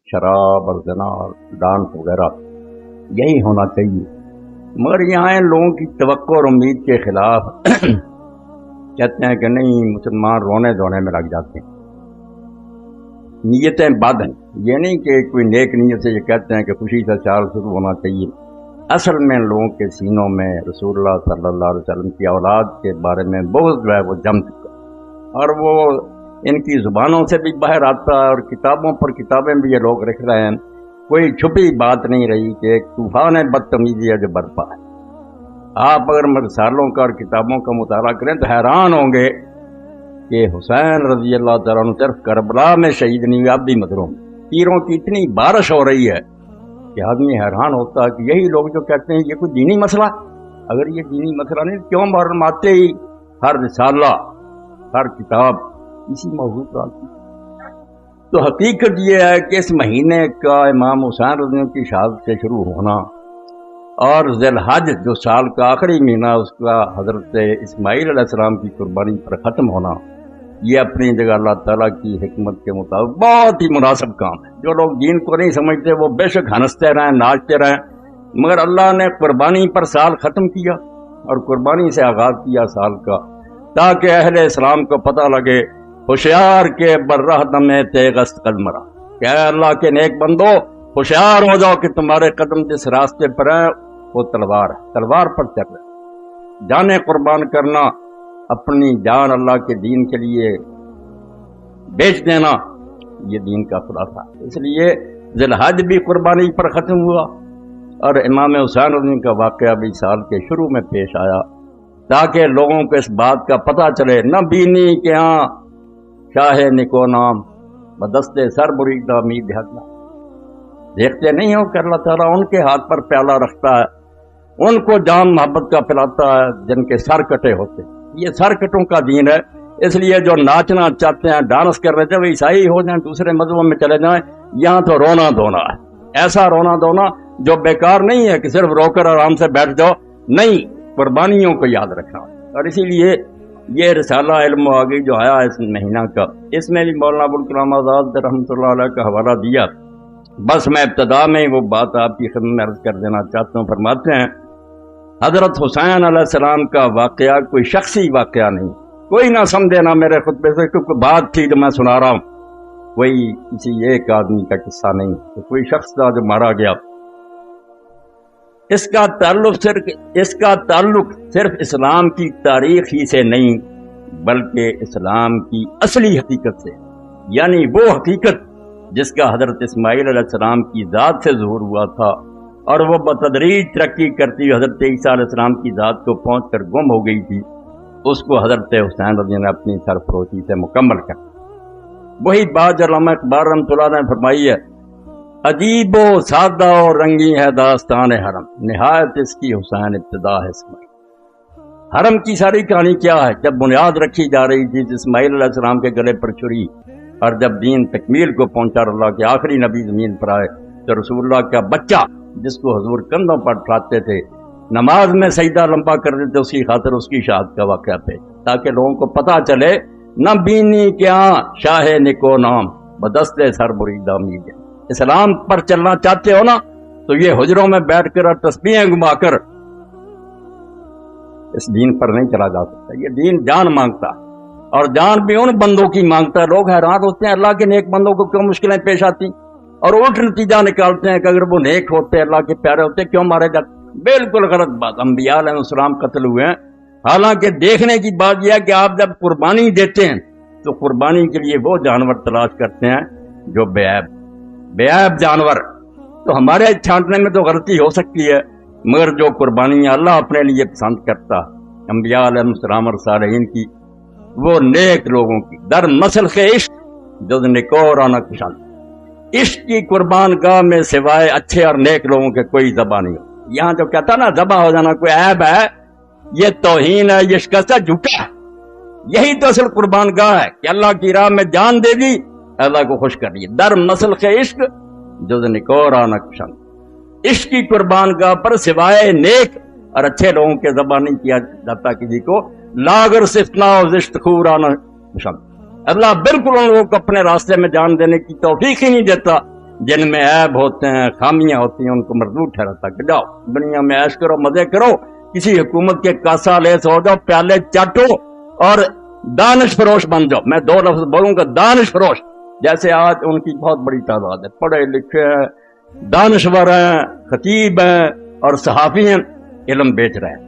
شراب اور زنا اور ڈانس وغیرہ، یہی ہونا چاہیے۔ مگر یہاں ان لوگوں کی توقع اور امید کے خلاف کہتے ہیں کہ نہیں، مسلمان رونے دھونے میں لگ جاتے ہیں، نیتیں بد ہیں۔ یہ نہیں کہ کوئی نیک نیت سے یہ کہتے ہیں کہ خوشی سے سال شروع ہونا چاہیے، اصل میں ان لوگوں کے سینوں میں رسول اللہ صلی اللہ علیہ وسلم کی اولاد کے بارے میں بغض جو ہے وہ جم چکا، اور وہ ان کی زبانوں سے بھی باہر آتا ہے، اور کتابوں پر کتابیں بھی یہ لوگ لکھ رہے ہیں۔ کوئی چھپی بات نہیں رہی کہ ایک طوفان بدتمیزی ہے جو برپا ہے۔ آپ اگر رسالوں کا اور کتابوں کا مطالعہ کریں تو حیران ہوں گے کہ حسین رضی اللہ تعالیٰ عنہ صرف کربلا میں شہید نہیں ہوئے، اب بھی مدروں میں تیروں کی اتنی بارش ہو رہی ہے کہ آدمی حیران ہوتا ہے کہ یہی لوگ جو کہتے ہیں یہ کوئی دینی مسئلہ، اگر یہ دینی مسئلہ نہیں کیوں محرم آتے ہی ہر رسالہ ہر کتاب اسی موضوع پر آتی ہے؟ تو حقیقت یہ ہے کہ اس مہینے کا امام حسین رضی اللہ عنہ کی شہادت سے شروع ہونا اور ذی الحج جو سال کا آخری مہینہ اس کا حضرت اسماعیل علیہ السلام کی قربانی پر ختم ہونا، یہ اپنی جگہ اللہ تعالیٰ کی حکمت کے مطابق بہت ہی مناسب کام ہے۔ جو لوگ دین کو نہیں سمجھتے وہ بے شک ہنستے رہیں، ناچتے رہیں، مگر اللہ نے قربانی پر سال ختم کیا اور قربانی سے آغاز کیا سال کا، تاکہ اہل اسلام کو پتہ لگے ہوشیار کے برہ دمے تیغست قدمرا، کہ اے اللہ کے نیک بندو ہوشیار ہو جاؤ کہ تمہارے قدم جس راستے پر ہیں وہ تلوار ہے، تلوار پر چل رہے، جانیں قربان کرنا، اپنی جان اللہ کے دین کے لیے بیچ دینا، یہ دین کا خلاصہ۔ اس لیے ذی الحج بھی قربانی پر ختم ہوا اور امام حسین رضی اللہ عنہ کا واقعہ بھی سال کے شروع میں پیش آیا، تاکہ لوگوں کو اس بات کا پتہ چلے، نہ بینی کہ ہاں شاہ نکو نام بدستے سر بریدہ امید حقنا، دیکھتے نہیں ہو کہ اللہ تعالیٰ ان کے ہاتھ پر پیالہ رکھتا ہے، ان کو جام محبت کا پلاتا ہے جن کے سر کٹے ہوتے ہیں۔ یہ سر کٹوں کا دین ہے، اس لیے جو ناچنا چاہتے ہیں، ڈانس کر رہے تھے، وہ عیسائی ہو جائیں، دوسرے مذہبوں میں چلے جائیں، یہاں تو رونا دھونا ہے، ایسا رونا دھونا جو بیکار نہیں ہے کہ صرف رو کر آرام سے بیٹھ جاؤ، نہیں، قربانیوں کو یاد رکھنا۔ اور اسی لیے یہ رسالہ علم و آگی جو آیا اس مہینہ کا، اس میں بھی مولانا ابوالکلام آزاد رحمۃ اللہ علیہ کا حوالہ دیا۔ بس میں ابتدا میں ہی وہ بات آپ کی خدمت میں عرض کر دینا چاہتا ہوں۔ فرماتے ہیں حضرت حسین علیہ السلام کا واقعہ کوئی شخصی واقعہ نہیں، کوئی نہ سمجھے نہ میرے خطبے سے کوئی بات تھی جو میں سنا رہا ہوں، کوئی کسی ایک آدمی کا قصہ نہیں، تو کوئی شخص تھا جو مارا گیا۔ اس کا تعلق صرف اسلام کی تاریخ ہی سے نہیں بلکہ اسلام کی اصلی حقیقت سے، یعنی وہ حقیقت جس کا حضرت اسماعیل علیہ السلام کی ذات سے ظہور ہوا تھا، اور وہ بتدریج ترقی کرتی حضرت عیسیٰ علیہ السلام کی ذات کو پہنچ کر گم ہو گئی تھی، اس کو حضرت حسین رضی اللہ عنہ نے اپنی سرفروشی سے مکمل کر۔ وہی بات جو علامہ اقبال رحمۃ اللہ علیہ نے فرمائی ہے، عجیب و سادہ و رنگی ہے داستان حرم، نہایت اس کی حسین ابتدا ہے اسماعیل۔ حرم کی ساری کہانی کیا ہے؟ جب بنیاد رکھی جا رہی تھی اسماعیل علیہ السلام کے گلے پر چھری، اور جب دین تکمیل کو پہنچا، اللہ کے آخری نبی زمین پر آئے، تو رسول اللہ کا بچہ جس کو حضور کندھوں پر اٹھاتے تھے، نماز میں سجدہ لمبا کر دیتے، اس کی خاطر اس کی شہادت کا واقعہ پیش، تاکہ لوگوں کو پتہ چلے، نہ بینی کیا شاہ نکو نام بدستے سر بریدہ امید۔ اسلام پر چلنا چاہتے ہو نا، تو یہ حجروں میں بیٹھ کر اور تسبیحیں گما کر اس دین پر نہیں چلا جا سکتا۔ یہ دین جان مانگتا، اور جان بھی ان بندوں کی مانگتا ہے۔ لوگ حیران ہوتے ہیں اللہ کے نیک بندوں کو کیوں مشکلیں پیش آتی، اور الٹ نتیجہ نکالتے ہیں کہ اگر وہ نیک ہوتے، اللہ کے پیارے ہوتے، کیوں مارے جاتے۔ بالکل غلط بات۔ انبیاء علیہ السلام قتل ہوئے ہیں، حالانکہ دیکھنے کی بات یہ ہے کہ آپ جب قربانی دیتے ہیں تو قربانی کے لیے وہ جانور تلاش کرتے ہیں جو بے عیب جانور۔ تو ہمارے چھانٹنے میں تو غلطی ہو سکتی ہے، مگر جو قربانیاں اللہ اپنے لیے پسند کرتا، انبیاء علیہ السلام اور صالحین کی، وہ نیک لوگوں کی در نسل کے عشق جو نکورانا کشان، عشق کی قربان گاہ میں سوائے اچھے اور نیک لوگوں کے کوئی ذبح نہیں ہو۔ یہاں جو کہتا نا ذبح ہو جانا کوئی عیب ہے، یہ توہین ہے، یہ شکست ہے، جھوٹا ہے۔ یہی تو اصل قربان گاہ ہے کہ اللہ کی راہ میں جان دے دی، اللہ کو خوش کر لیے۔ در نسل کے عشق جو نکورانا کشان، عشق کی قربان گاہ پر سوائے نیک اور اچھے لوگوں کے ذبح نہیں کیا جاتا کسی کو۔ لاگر صفتنا و زشت خورانا کشان، اللہ بالکل ان لوگوں کو اپنے راستے میں جان دینے کی توفیق ہی نہیں دیتا جن میں عیب ہوتے ہیں، خامیاں ہوتی ہیں، ان کو مردود ٹھہراتا کہ جاؤ دنیا میں عیش کرو، مزے کرو، کسی حکومت کے کاسا لیس ہو جاؤ، پیالے چاٹو اور دانش فروش بن جاؤ۔ میں دو لفظ بولوں گا، دانش فروش۔ جیسے آج ان کی بہت بڑی تعداد ہے، پڑھے لکھے ہیں، دانشور ہیں، خطیب ہیں اور صحافی ہیں، علم بیچ رہے ہیں،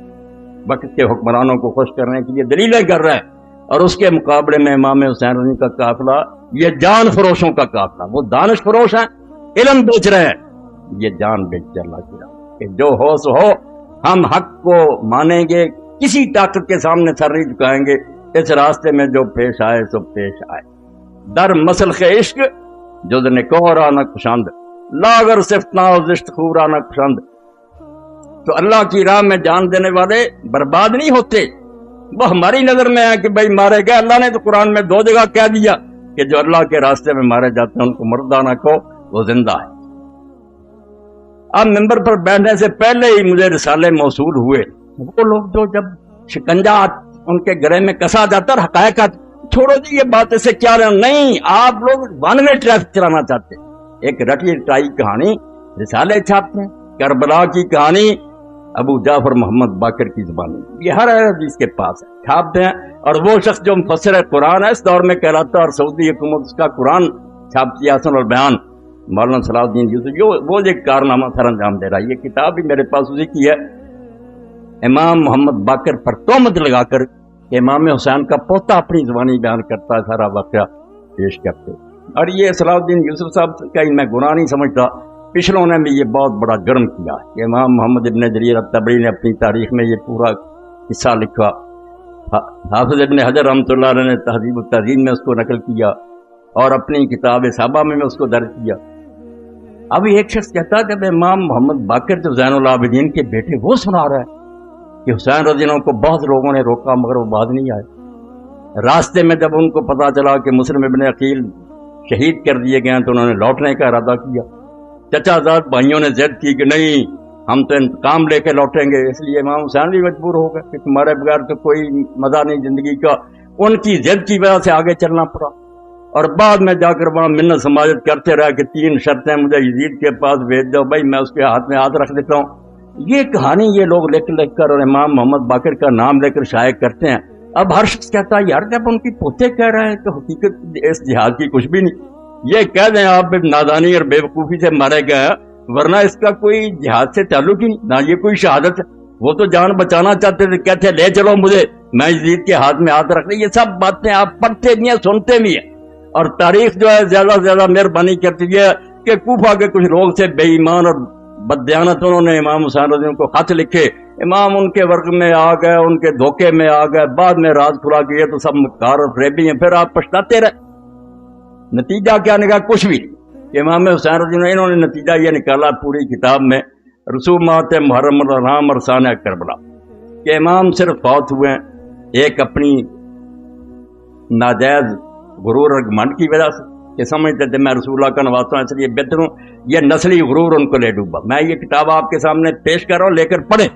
وقت کے حکمرانوں کو خوش کرنے کے لیے دلیلیں کر رہے ہیں، اور اس کے مقابلے میں امام حسین رضی کا قافلہ یہ جان فروشوں کا قافلہ، وہ دانش فروش ہیں، علم بیچ رہے ہیں، یہ جان بیچ اللہ کی راہ کہ جو ہو سو ہو، ہم حق کو مانیں گے، کسی طاقت کے سامنے سر نہیں جھکائیں گے، اس راستے میں جو پیش آئے سو پیش آئے۔ در مسلخ عشق جز نکورانا کشند، لاگر صفتنا زشت خورانا کشند۔ تو اللہ کی راہ میں جان دینے والے برباد نہیں ہوتے، وہ ہماری نظر میں ہے کہ بھائی مارے گئے۔ اللہ نے تو قرآن میں 2 جگہ کہہ دیا کہ جو اللہ کے راستے میں مارے جاتے ہیں ان کو مردانہ کو، وہ زندہ ہے۔ اب ممبر پر بیٹھنے سے پہلے ہی مجھے رسالے موصول ہوئے، وہ لوگ جو جب شکنجہ ان کے گلے میں کسا جاتا اور حقائق چھوڑو جی یہ بات سے کیا رہے، نہیں، آپ لوگ ون وے ٹریفک چلانا چاہتے ہیں، ایک رٹی رٹائی کہانی رسالے چھاپتے ہیں، کربلا کی کہانی ابو جعفر محمد باقر کی زبانی، یہ ہر حدیث کے پاس ہے، چھاپتے ہیں۔ اور وہ شخص جو مفسر قرآن ہے اس دور میں کہلاتا ہے، اور سعودی حکومت اس کا قرآن چھاپتی ہے، حسن البیان، مولانا صلاح الدین یوسف، وہ ایک کارنامہ سر انجام دے رہا ہے۔ یہ کتاب بھی میرے پاس اسی کی ہے، امام محمد باقر پر تہمت لگا کر امام حسین کا پوتا اپنی زبانی بیان کرتا ہے، سارا واقعہ پیش کرتے۔ اور یہ صلاح الدین یوسف صاحب کا میں گناہ نہیں سمجھتا، پچھلوں نے بھی یہ بہت بڑا جرم کیا کہ امام محمد ابن جریر الطبری نے اپنی تاریخ میں یہ پورا قصہ لکھا، حافظ ابن حجر رحمۃ اللہ علیہ نے تہذیب التہذیب میں اس کو نقل کیا، اور اپنی کتاب صحابہ میں اس کو درج کیا۔ اب ایک شخص کہتا ہے جب امام محمد باقر جو زین العابدین کے بیٹے، وہ سنا رہا ہے کہ حسین رضی اللہ عنہ کو بہت لوگوں نے روکا مگر وہ بعد نہیں آئے۔ راستے میں جب ان کو پتا چلا کہ مسلم ابن عقیل شہید کر دیے گئے ہیں تو انہوں نے لوٹنے کا ارادہ کیا۔ چچا زاد بھائیوں نے ضد کی کہ نہیں، ہم تو انتقام لے کے لوٹیں گے، اس لیے امام حسین بھی مجبور ہو گئے کہ تمہارے بغیر تو کوئی مزہ نہیں زندگی کا۔ ان کی ضد کی وجہ سے آگے چلنا پڑا، اور بعد میں جا کر وہاں منت سماجت کرتے رہے کہ 3 شرطیں مجھے یزید کے پاس بھیج دو، بھائی میں اس کے ہاتھ میں ہاتھ رکھ دیتا ہوں۔ یہ کہانی یہ لوگ لکھ کر اور امام محمد باقر کا نام لے کر شائع کرتے ہیں۔ اب ہر شخص کہتا ہے یار جب ان کی پوتے کہہ رہے ہیں تو حقیقت اس جہاد کی کچھ بھی نہیں، یہ کہہ دیں آپ نادانی اور بے وقوفی سے مارے گئے ہیں، ورنہ اس کا کوئی جہاد سے تعلق ہی نہیں، نہ یہ کوئی شہادت ہے۔ وہ تو جان بچانا چاہتے تھے، کہتے لے چلو مجھے، میں یزید کے ہاتھ میں ہاتھ رکھ دیں۔ یہ سب باتیں آپ پڑھتے بھی ہیں، سنتے بھی ہیں، اور تاریخ جو ہے زیادہ سے زیادہ مہربانی کرتی ہے کہ کوفہ کے کچھ لوگ سے بے ایمان اور بددیانت انہوں نے امام حسین رضی اللہ عنہ کو خط لکھے، امام ان کے ورق میں آ گئے، ان کے دھوکے میں آ گئے، بعد میں راز کھلا کہ یہ تو سب مکار اور فریبی ہیں، پھر آپ پچھتاتے رہے۔ نتیجہ کیا نکلا؟ کچھ بھی نہیں۔ امام حسین رضی اللہ عنہ انہوں نے نتیجہ یہ نکالا پوری کتاب میں، رسومات محرم الحرام اور سانح کربلا، کہ امام صرف فوت ہوئے ہیں ایک اپنی ناجائز غرور اور گھمنڈ کی وجہ سے، کہ سمجھتے تھے میں رسول اللہ کا نواسا ہوں اس لیے بہتر ہوں، یہ نسلی غرور ان کو لے ڈوبا۔ میں یہ کتاب آپ کے سامنے پیش کر رہا ہوں، لے کر پڑھیں،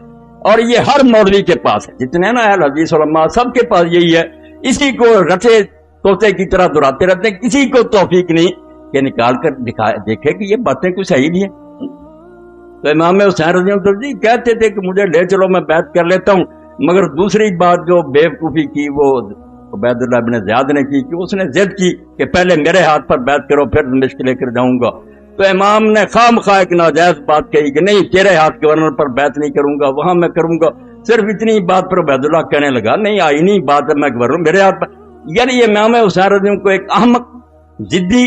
اور یہ ہر مولوی کے پاس ہے، جتنے نا اہل حدیث علماء سب کے پاس یہی ہے، اسی کو رٹے طوطے کی طرح دہراتے رہتے ہیں، کسی کو توفیق نہیں کہ نکال کر دیکھے کہ یہ باتیں کچھ صحیح نہیں ہیں۔ تو امام حسین رضی اللہ عنہ جی کہتے تھے کہ مجھے لے چلو میں بیعت کر لیتا ہوں، مگر دوسری بات جو بے وقوفی کی وہ عبید اللہ بن زیاد نے کی کہ اس نے ضد کی کہ پہلے میرے ہاتھ پر بیعت کرو پھر دمشق لے کر جاؤں گا۔ تو امام نے خام خواہ ایک ناجائز بات کہی کہ نہیں تیرے ہاتھ گورنر پر بیعت نہیں کروں گا، وہاں میں کروں گا۔ صرف اتنی بات پر عبید اللہ کہنے لگا نہیں آئینی بات ہے، میں گورنر میرے ہاتھ پر۔ یعنی یہ امام حسین رضی اللہ عنہ کو ایک احمق، ضدی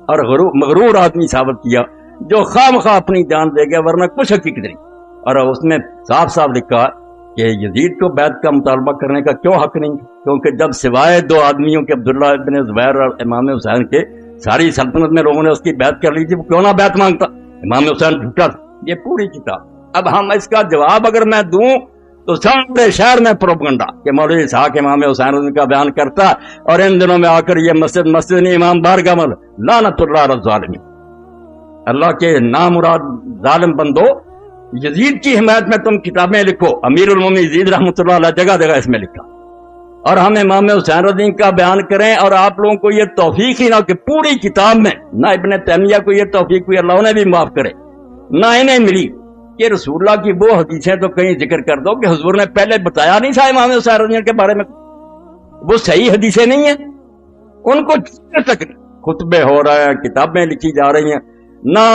اور مغرور آدمی ثابت کیا جو خام خواہ اپنی جان دے گیا، ورنہ کچھ حقیقت نہیں۔ اور اس نے صاف صاف لکھا کہ یزید کو بیعت کا مطالبہ کرنے کا کیوں حق نہیں، کیونکہ جب سوائے 2 آدمیوں کے عبداللہ ابن زبیر اور امام حسین کے ساری سلطنت میں لوگوں نے اس کی بیعت کر لی تھی، وہ کیوں نہ بیعت مانگتا؟ امام حسین جھوٹا تھا۔ یہ پوری کتاب۔ اب ہم اس کا جواب اگر میں دوں تو سارے شہر میں پروپگنڈا کہ مولوی اسحاق امام حسین رضی کا بیان کرتا، اور ان دنوں میں آ کر یہ مسجد نہیں امام بارگاہ میں، لعنت اللہ علی الظالمین۔ اللہ کے نامراد ظالم بندو، یزید کی حمایت میں تم کتابیں لکھو، امیر المومنین یزید رحمۃ اللہ علیہ جگہ جگہ اس میں لکھا، اور ہم امام حسین رضی کا بیان کریں، اور آپ لوگوں کو یہ توفیق ہی نہ کہ پوری کتاب میں نہ ابن تیمیہ کو یہ توفیق ہوئی، اللہ انہیں بھی معاف کرے، نہ انہیں ملی کہ رسول اللہ کی وہ حدیثیں تو کہیں ذکر کر دو کہ حضور نے پہلے بتایا نہیں تھا امام حسین رضی کے بارے میں، وہ صحیح حدیثیں نہیں ہیں، ان کو تک خطبے ہو رہے ہیں، کتابیں لکھی جا رہی ہیں، نہ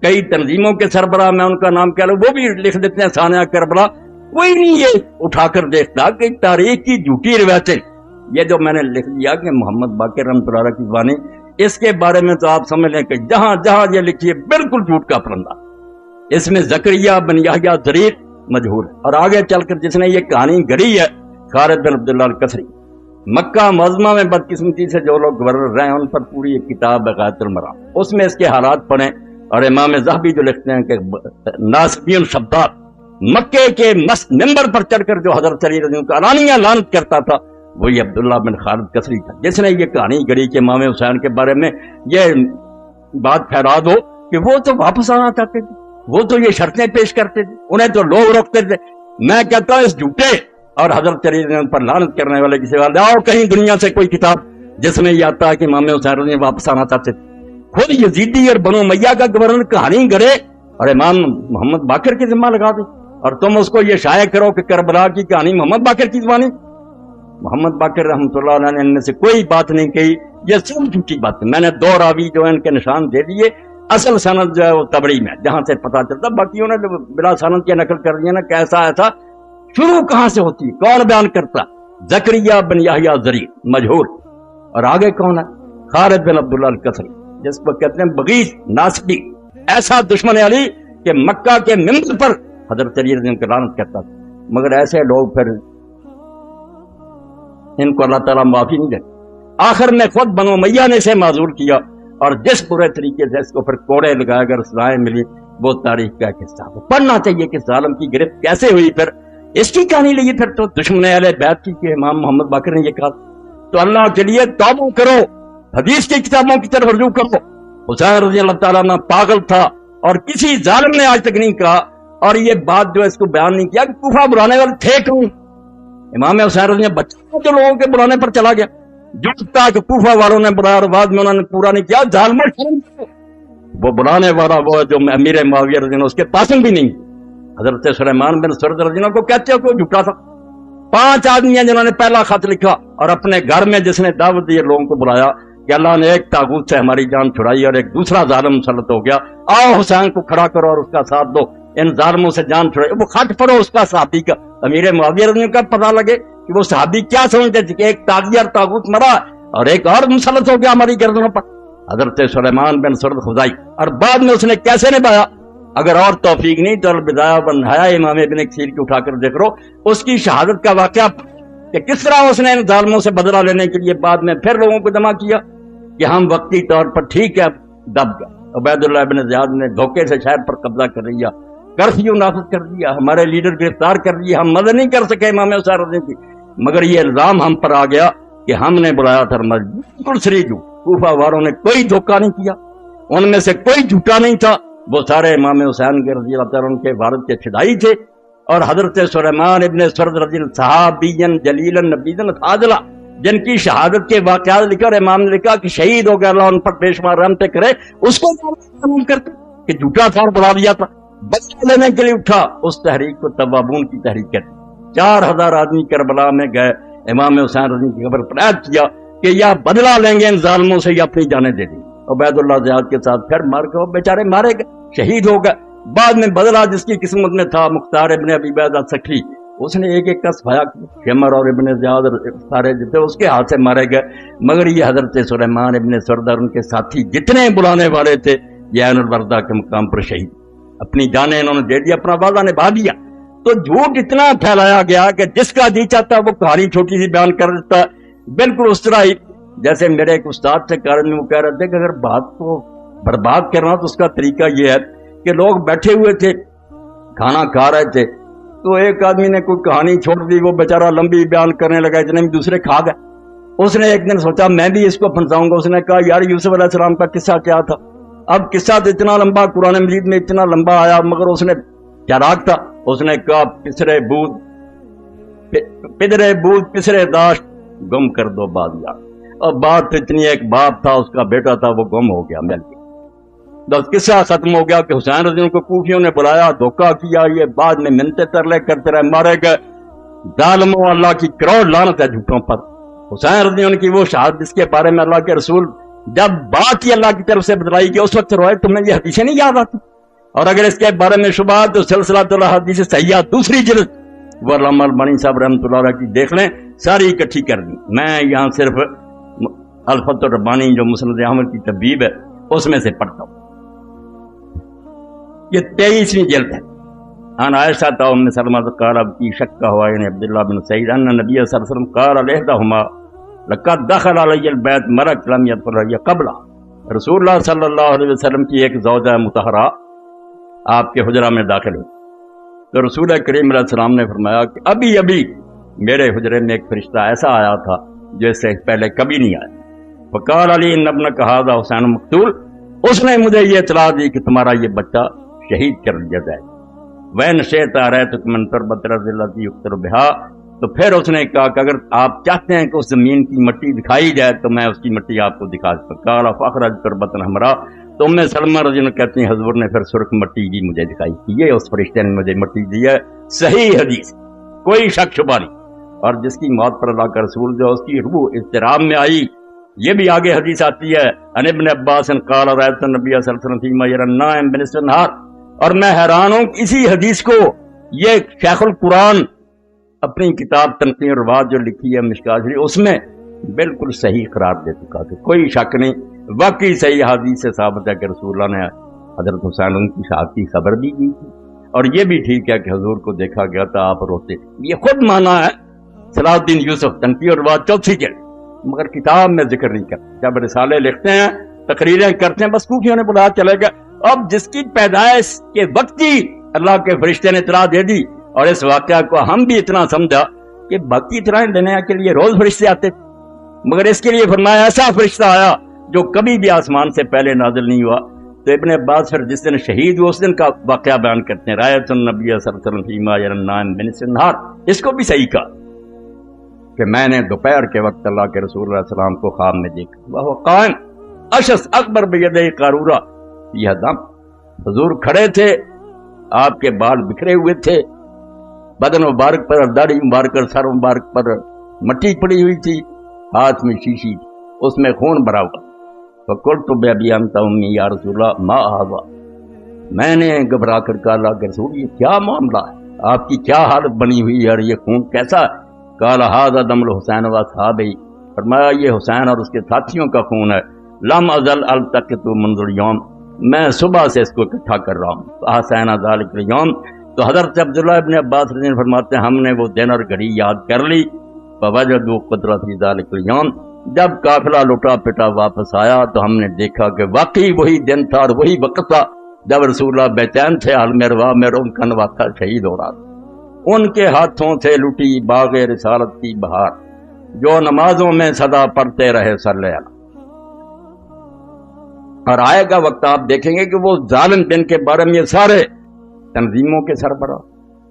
کئی تنظیموں کے سربراہ میں ان کا نام کہہ لو وہ بھی لکھ دیتے ہیں ثانیہ کربلا، کوئی نہیں یہ اٹھا کر دیکھتا کہ تاریخ کی جھوٹی روایتیں، یہ جو میں نے لکھ دیا کہ محمد باقر رحمۃ اللہ علیہ کی زبانی، اس کے بارے میں تو آپ سمجھ لیں کہ جہاں جہاں یہ لکھی ہے بالکل جھوٹ کا پرندہ، اس میں زکریا بن یحییٰ ضریر مجہول ہے، اور آگے چل کر جس نے یہ کہانی گڑھی ہے خالد بن عبداللہ القصری، مکہ معظمہ میں بدقسمتی سے جو لوگ گورنر رہے ہیں ان پر پوری ایک کتاب ہے غایۃ المرام، اس میں اس کے حالات پڑھیں، اور امام ذہبی جو لکھتے ہیں کہ ناسبی الشباب مکے کے ممبر پر چڑھ کر جو حضرت علی رضی اللہ عنہ کا علانیہ لعنت کرتا تھا وہی عبداللہ بن خالد قصری تھا، جس نے یہ کہانی گڑھی کہ امام حسین کے بارے میں یہ بات پھیلا دو کہ وہ تو واپس آنا چاہتے تھے، وہ تو یہ شرطیں پیش کرتے تھے، انہیں تو لوگ روکتے تھے۔ میں کہتا ہوں اس جھوٹے اور حضرت علی رضی اللہ عنہ پر لعنت کرنے والے کسی والے آؤ کہیں دنیا سے کوئی کتاب جس میں یہ آتا ہے کہ امام حسین رضی اللہ عنہ واپس آنا چاہتے تھے، خود یزیدی اور بنو امیہ کا گورنر کہانی گڑھے اور امام محمد باقر کی ذمہ لگا دے، اور تم اس کو یہ شائع کرو کہ کربلا کی کہانی محمد باقر کی زبانی۔ محمد باقر رحمۃ اللہ علیہ نے ان میں سے کوئی بات نہیں کہی، یہ سب جھوٹی بات ہے۔ میں نے دو راوی جو ان کے نشان دے دیے، اصل سند جو ہے وہ تبری میں جہاں سے پتا چلتا، باقی انہوں نے بلا سند کی نقل کر دیا نا، کیسا ایسا شروع کہاں سے ہوتی ہے، کون بیان کرتا؟ زکریا بن یحییٰ ضریر مجہول، اور آگے کون ہے؟ خالد بن عبداللہ القصری، جس کو کہتے ہیں بغیث ناسبی، ایسا دشمن علی کہ مکہ کے ممبر پر حضرت علی رضی اللہ عنہ کی لعنت کرتا تھا، مگر ایسے لوگ پھر ان کو اللہ تعالیٰ معافی نہیں دیتے۔ آخر میں خود بنو امیہ نے اسے معذور کیا، اور جس برے طریقے سے اس کو پھر کوڑے لگا کر سزائیں ملی وہ تاریخ کا قصہ پڑھنا چاہیے کہ ظالم کی گرفت کیسے ہوئی، پھر اس کی کہانی لئی پھر تو دشمن اہل بیت کی کہ امام محمد باقر نے یہ کہا۔ تو اللہ کے لیے توبہ کرو، حدیث کی کتابوں کی طرف رجوع کرو۔ حسین رضی اللہ تعالیٰ عنہ پاگل تھا اور کسی ظالم نے آج تک نہیں کہا، اور یہ بات جو اس کو بیان نہیں کیا کہ کوفہ بلانے والے تھے کون؟ امام حسین رضی اللہ بچہ جو لوگوں کے بلانے پر چلا گیا، جو کہ کوفہ والوں نے بلایا اور بعد میں انہوں نے پورا نہیں کیا، ظالموں شرم کرو۔ وہ بلانے والا وہ جو امیر معاویہ رضی اللہ اس کے پاس بھی نہیں، حضرت سلیمان بن سرد رضی اللہ کو کہتے ہو کہ وہ جھوٹا تھا۔ 5 آدمی ہیں جنہوں نے پہلا خط لکھا اور اپنے گھر میں جس نے دعوت دی لوگوں کو بلایا کہ اللہ نے ایک طاغوت سے ہماری جان چھڑائی اور ایک دوسرا ظالم مسلط ہو گیا، آؤ حسین کو کھڑا کرو اور اس کا ساتھ دو، ان ظالموں سے جان چھڑائی۔ وہ خط پڑھو اس کا صحابی کا، امیر معاویہ رضی اللہ کا پتہ لگے کہ وہ صحابی کیا سمجھتے تھے کہ ایک طاغیہ اور طاغوت مرا اور ایک اور مسلط ہو گیا ہماری گردنوں پر، حضرت سلیمان بن سرد خزائی، اور بعد میں اس نے کیسے نبھایا۔ اگر اور توفیق نہیں تو البدایہ والنہایہ امام ابن کثیر کی اٹھا کر دیکھ لو، اس کی شہادت کا واقعہ کہ کس طرح اس نے ان ظالموں سے بدلہ لینے کے لیے بعد میں پھر لوگوں کو جمع کیا کہ ہم وقتی طور پر ٹھیک ہے دب گئے۔ عبید اللہ ابن زیاد نے دھوکے سے شہر پر قبضہ کر لیا، کرفیو نافذ کر دیا، ہمارے لیڈر گرفتار کر دیے، ہم مدد نہیں کر سکے امام حسین رضی کی، مگر یہ الزام ہم پر آ گیا کہ ہم نے بلایا تھا بالکل سری جو کوفہ والوں نے کوئی دھوکہ نہیں کیا، ان میں سے کوئی جھوٹا نہیں تھا، وہ سارے امام حسین کے رضی اللہ تعالیٰ عنہ کے والد کے فدائی تھے۔ اور حضرت سلیمان ابن سرد رضی اللہ صحابین جلیلا نبیذا فاضلا، جن کی شہادت کے واقعات لکھا اور امام نے لکھا کہ شہید ہو گیا، اللہ ان پر پیشوا رحمتیں کرے، اس کو معلوم کرتے کہ جھوٹا تھا اور بلا دیا تھا، بدلہ لینے کے لیے اٹھا۔ اس تحریک کو توابون کی تحریک کہتے۔ 4000 آدمی کربلا میں گئے، امام حسین رضی کی خبر پر عہد کیا کہ یا بدلہ لیں گے ان ظالموں سے یا اپنی جانیں دے دیں گے۔ عبید اللہ زیاد کے ساتھ پھر مار کے بیچارے مارے گئے، شہید ہو گئے۔ بعد میں بدلہ جس کی قسمت میں تھا مختار ابن ابی بیضہ سکری، اس نے ایک ایک کا صفایا کیا، شمر اور ابن زیاد سارے جتنے اس کے ہاتھ سے مارے گئے، مگر یہ حضرت سلیمان ابن سرد اور ان کے ساتھی جتنے بلانے والے تھے یہ عین البردہ کے مقام پر شہید، اپنی جانیں انہوں نے دے دی، اپنا وعدہ نبھا دیا۔ تو جھوٹ اتنا پھیلایا گیا کہ جس کا جی چاہتا وہ کہانی چھوٹی سی بیان کر دیتا ہے، بالکل اس طرح ہی جیسے میرے ایک استاد سے کالج میں وہ کہہ رہے تھے کہ اگر بات کو برباد کرنا تو اس کا طریقہ یہ ہے کہ لوگ بیٹھے ہوئے تھے کھانا کھا رہے تھے، تو ایک آدمی نے کوئی کہانی چھوڑ دی، وہ بیچارہ لمبی بیان کرنے لگا، اتنے میں دوسرے کھا گئے۔ اس نے ایک دن سوچا میں بھی اس کو پھنساؤں گا، اس نے کہا یار یوسف علیہ السلام کا قصہ کیا تھا؟ اب قصہ تو اتنا لمبا قرآن مجید میں اتنا لمبا آیا، مگر اس نے چالاک تھا، اس نے کہا پسرے بود پدرے بود پسرے داشت گم کر دو بادیا. اور بات تو اتنی ایک باپ تھا اس کا بیٹا تھا وہ گم ہو گیا مل گیا. بس قصہ ختم ہو گیا کہ حسین رضی اللہ کو کوفیوں نے بلایا دھوکہ کیا یہ بعد میں منتیں ترلے کرتے رہے مارے گئے. ظالموں اللہ کی کروڑ لعنت ہے جھوٹوں پر. حسین رضی اللہ کی وہ شہادت جس کے بارے میں اللہ کے رسول جب بات ہی اللہ کی طرف سے بتلائی کہ اس وقت روئے تمہیں یہ حدیثیں نہیں یاد آتی. اور اگر اس کے بارے میں شبہات تو سلسلہ حدیث صحیحہ دوسری جلد وہ علامہ البانی صاحب رحمۃ اللہ علیہ کی دیکھ لیں ساری اکٹھی کر دی. میں یہاں صرف الفتح الربانی جو مسند احمد کی تبیب ہے اس میں سے پڑھتا ہوں. یہ 23ویں جلد ہے. ان عائشہ ام سلمہ قال اب کی شک ہوا یعنی عبداللہ بن سعید ان نبی صلی اللہ علیہ وسلم قال لإحداهما لقد دخل علی البیت مرک لم يدخل علی قبل. رسول اللہ صلی اللہ علیہ وسلم کی ایک زوجہ مطہرہ آپ کے حجرہ میں داخل ہوئی تو رسول کریم علیہ السلام نے فرمایا کہ ابھی ابھی میرے حجرے میں ایک فرشتہ ایسا آیا تھا جو اس سے پہلے کبھی نہیں آیا. فقال علی ان ابنک ھذا حسین مقتول. اس نے مجھے یہ اطلاع دی کہ تمہارا یہ بچہ شہید کر دیا جائے. وین شئت ارأیتک من تربۃ الارض التی یقتل بها. تو پھر اس نے کہا کہ اگر آپ چاہتے ہیں کہ اس زمین کی مٹی دکھائی جائے تو میں اس کی مٹی آپ کو دکھا سکتا. قال فاخرج تربۃ حمراء. تو ام سلمہ رضی اللہ کہتی ہیں حضور نے پھر سرخ مٹی بھی مجھے دکھائی. یہ اس فرشتے نے مجھے مٹی دی ہے. صحیح حدیث کوئی شک شبہ نہیں. اور جس کی موت پر اللہ کا رسول جو اس کی روح اضطراب میں آئی یہ بھی آگے حدیث آتی ہے. ان ابن عباس قال رأیت النبی صلی اللہ علیہ وسلم فیما یری النائم بنصف النہار. اور میں حیران ہوں اسی حدیث کو یہ شیخ القرآن اپنی کتاب تنقیح الروات جو لکھی ہے مشکات شریف اس میں بالکل صحیح قرار دے چکا تھا. کوئی شک نہیں واقعی صحیح حدیث سے ثابت ہے کہ رسول اللہ نے حضرت حسین ان کی شہادت کی خبر بھی دی تھی. اور یہ بھی ٹھیک ہے کہ حضور کو دیکھا گیا تھا آپ روتے. یہ خود مانا ہے صلاح الدین یوسف تنقیح الروات 4 جلد مگر کتاب میں ذکر نہیں کرتے. جب رسالے لکھتے ہیں تقریریں کرتے ہیں بس کوفیوں نے بلایا چلے گا. اب جس کی پیدائش کے وقت ہی اللہ کے فرشتے نے اطلاع دے دی اور اس واقعہ کو ہم بھی اتنا سمجھا کہ باقی اطلاع دینے کے لیے روز فرشتے آتے تھے مگر اس کے لیے فرمایا ایسا فرشتہ آیا جو کبھی بھی آسمان سے پہلے نازل نہیں ہوا. تو ابن عباس پھر جس دن شہید ہوئے اس دن کا واقعہ بیان کرتے ہیں. رایت النبی صلی اللہ علیہ وسلم فیما یری النائم بنصف النہار. اس کو بھی صحیح کہا کہ میں نے دوپہر کے وقت اللہ کے رسول علیہ السلام کو خواب میں دیکھا وہ قائم اشس اکبر بیدہ قارورہ. یہ دم حضور کھڑے تھے آپ کے بال بکھرے ہوئے تھے بدن مبارک پر داڑھی مبارک اور سر مبارک پر مٹی پڑی ہوئی تھی ہاتھ میں شیشی اس میں خون بھرا ہوا. فقلت بأبی انت امی یا رسول اللہ ما ھذا. میں نے گھبرا کر کہا اللہ کے رسول یہ کیا معاملہ ہے آپ کی کیا حالت بنی ہوئی ہے اور یہ خون کیسا ہے. قال ھذا دم الحسین واصحابہ. فرمایا یہ حسین اور اس کے ساتھیوں کا خون ہے. لم ازل التقط منذ اليوم. میں صبح سے اس کو اکٹھا کر رہا ہوں. فحسین ذلک اليوم. تو حضرت عبداللہ ابن عباس رضی اللہ عنہ فرماتے ہیں ہم نے وہ دن اور گھڑی یاد کر لی. فوجدوا قدرت فی ذلک اليوم. جب قافلہ لٹا پٹا واپس آیا تو ہم نے دیکھا کہ واقعی وہی دن تھا اور وہی وقت تھا جب رسول اللہ بے چین تھے عالم روا میں ان کا نواسا شہید ہو رہا تھا. ان کے ہاتھوں سے لٹی باغ رسالت کی بہار جو نمازوں میں صدا پڑھتے رہے صلی اللہ. اور آئے گا وقت آپ دیکھیں گے کہ وہ ظالم دن کے بارے میں یہ سارے تنظیموں کے سربراہ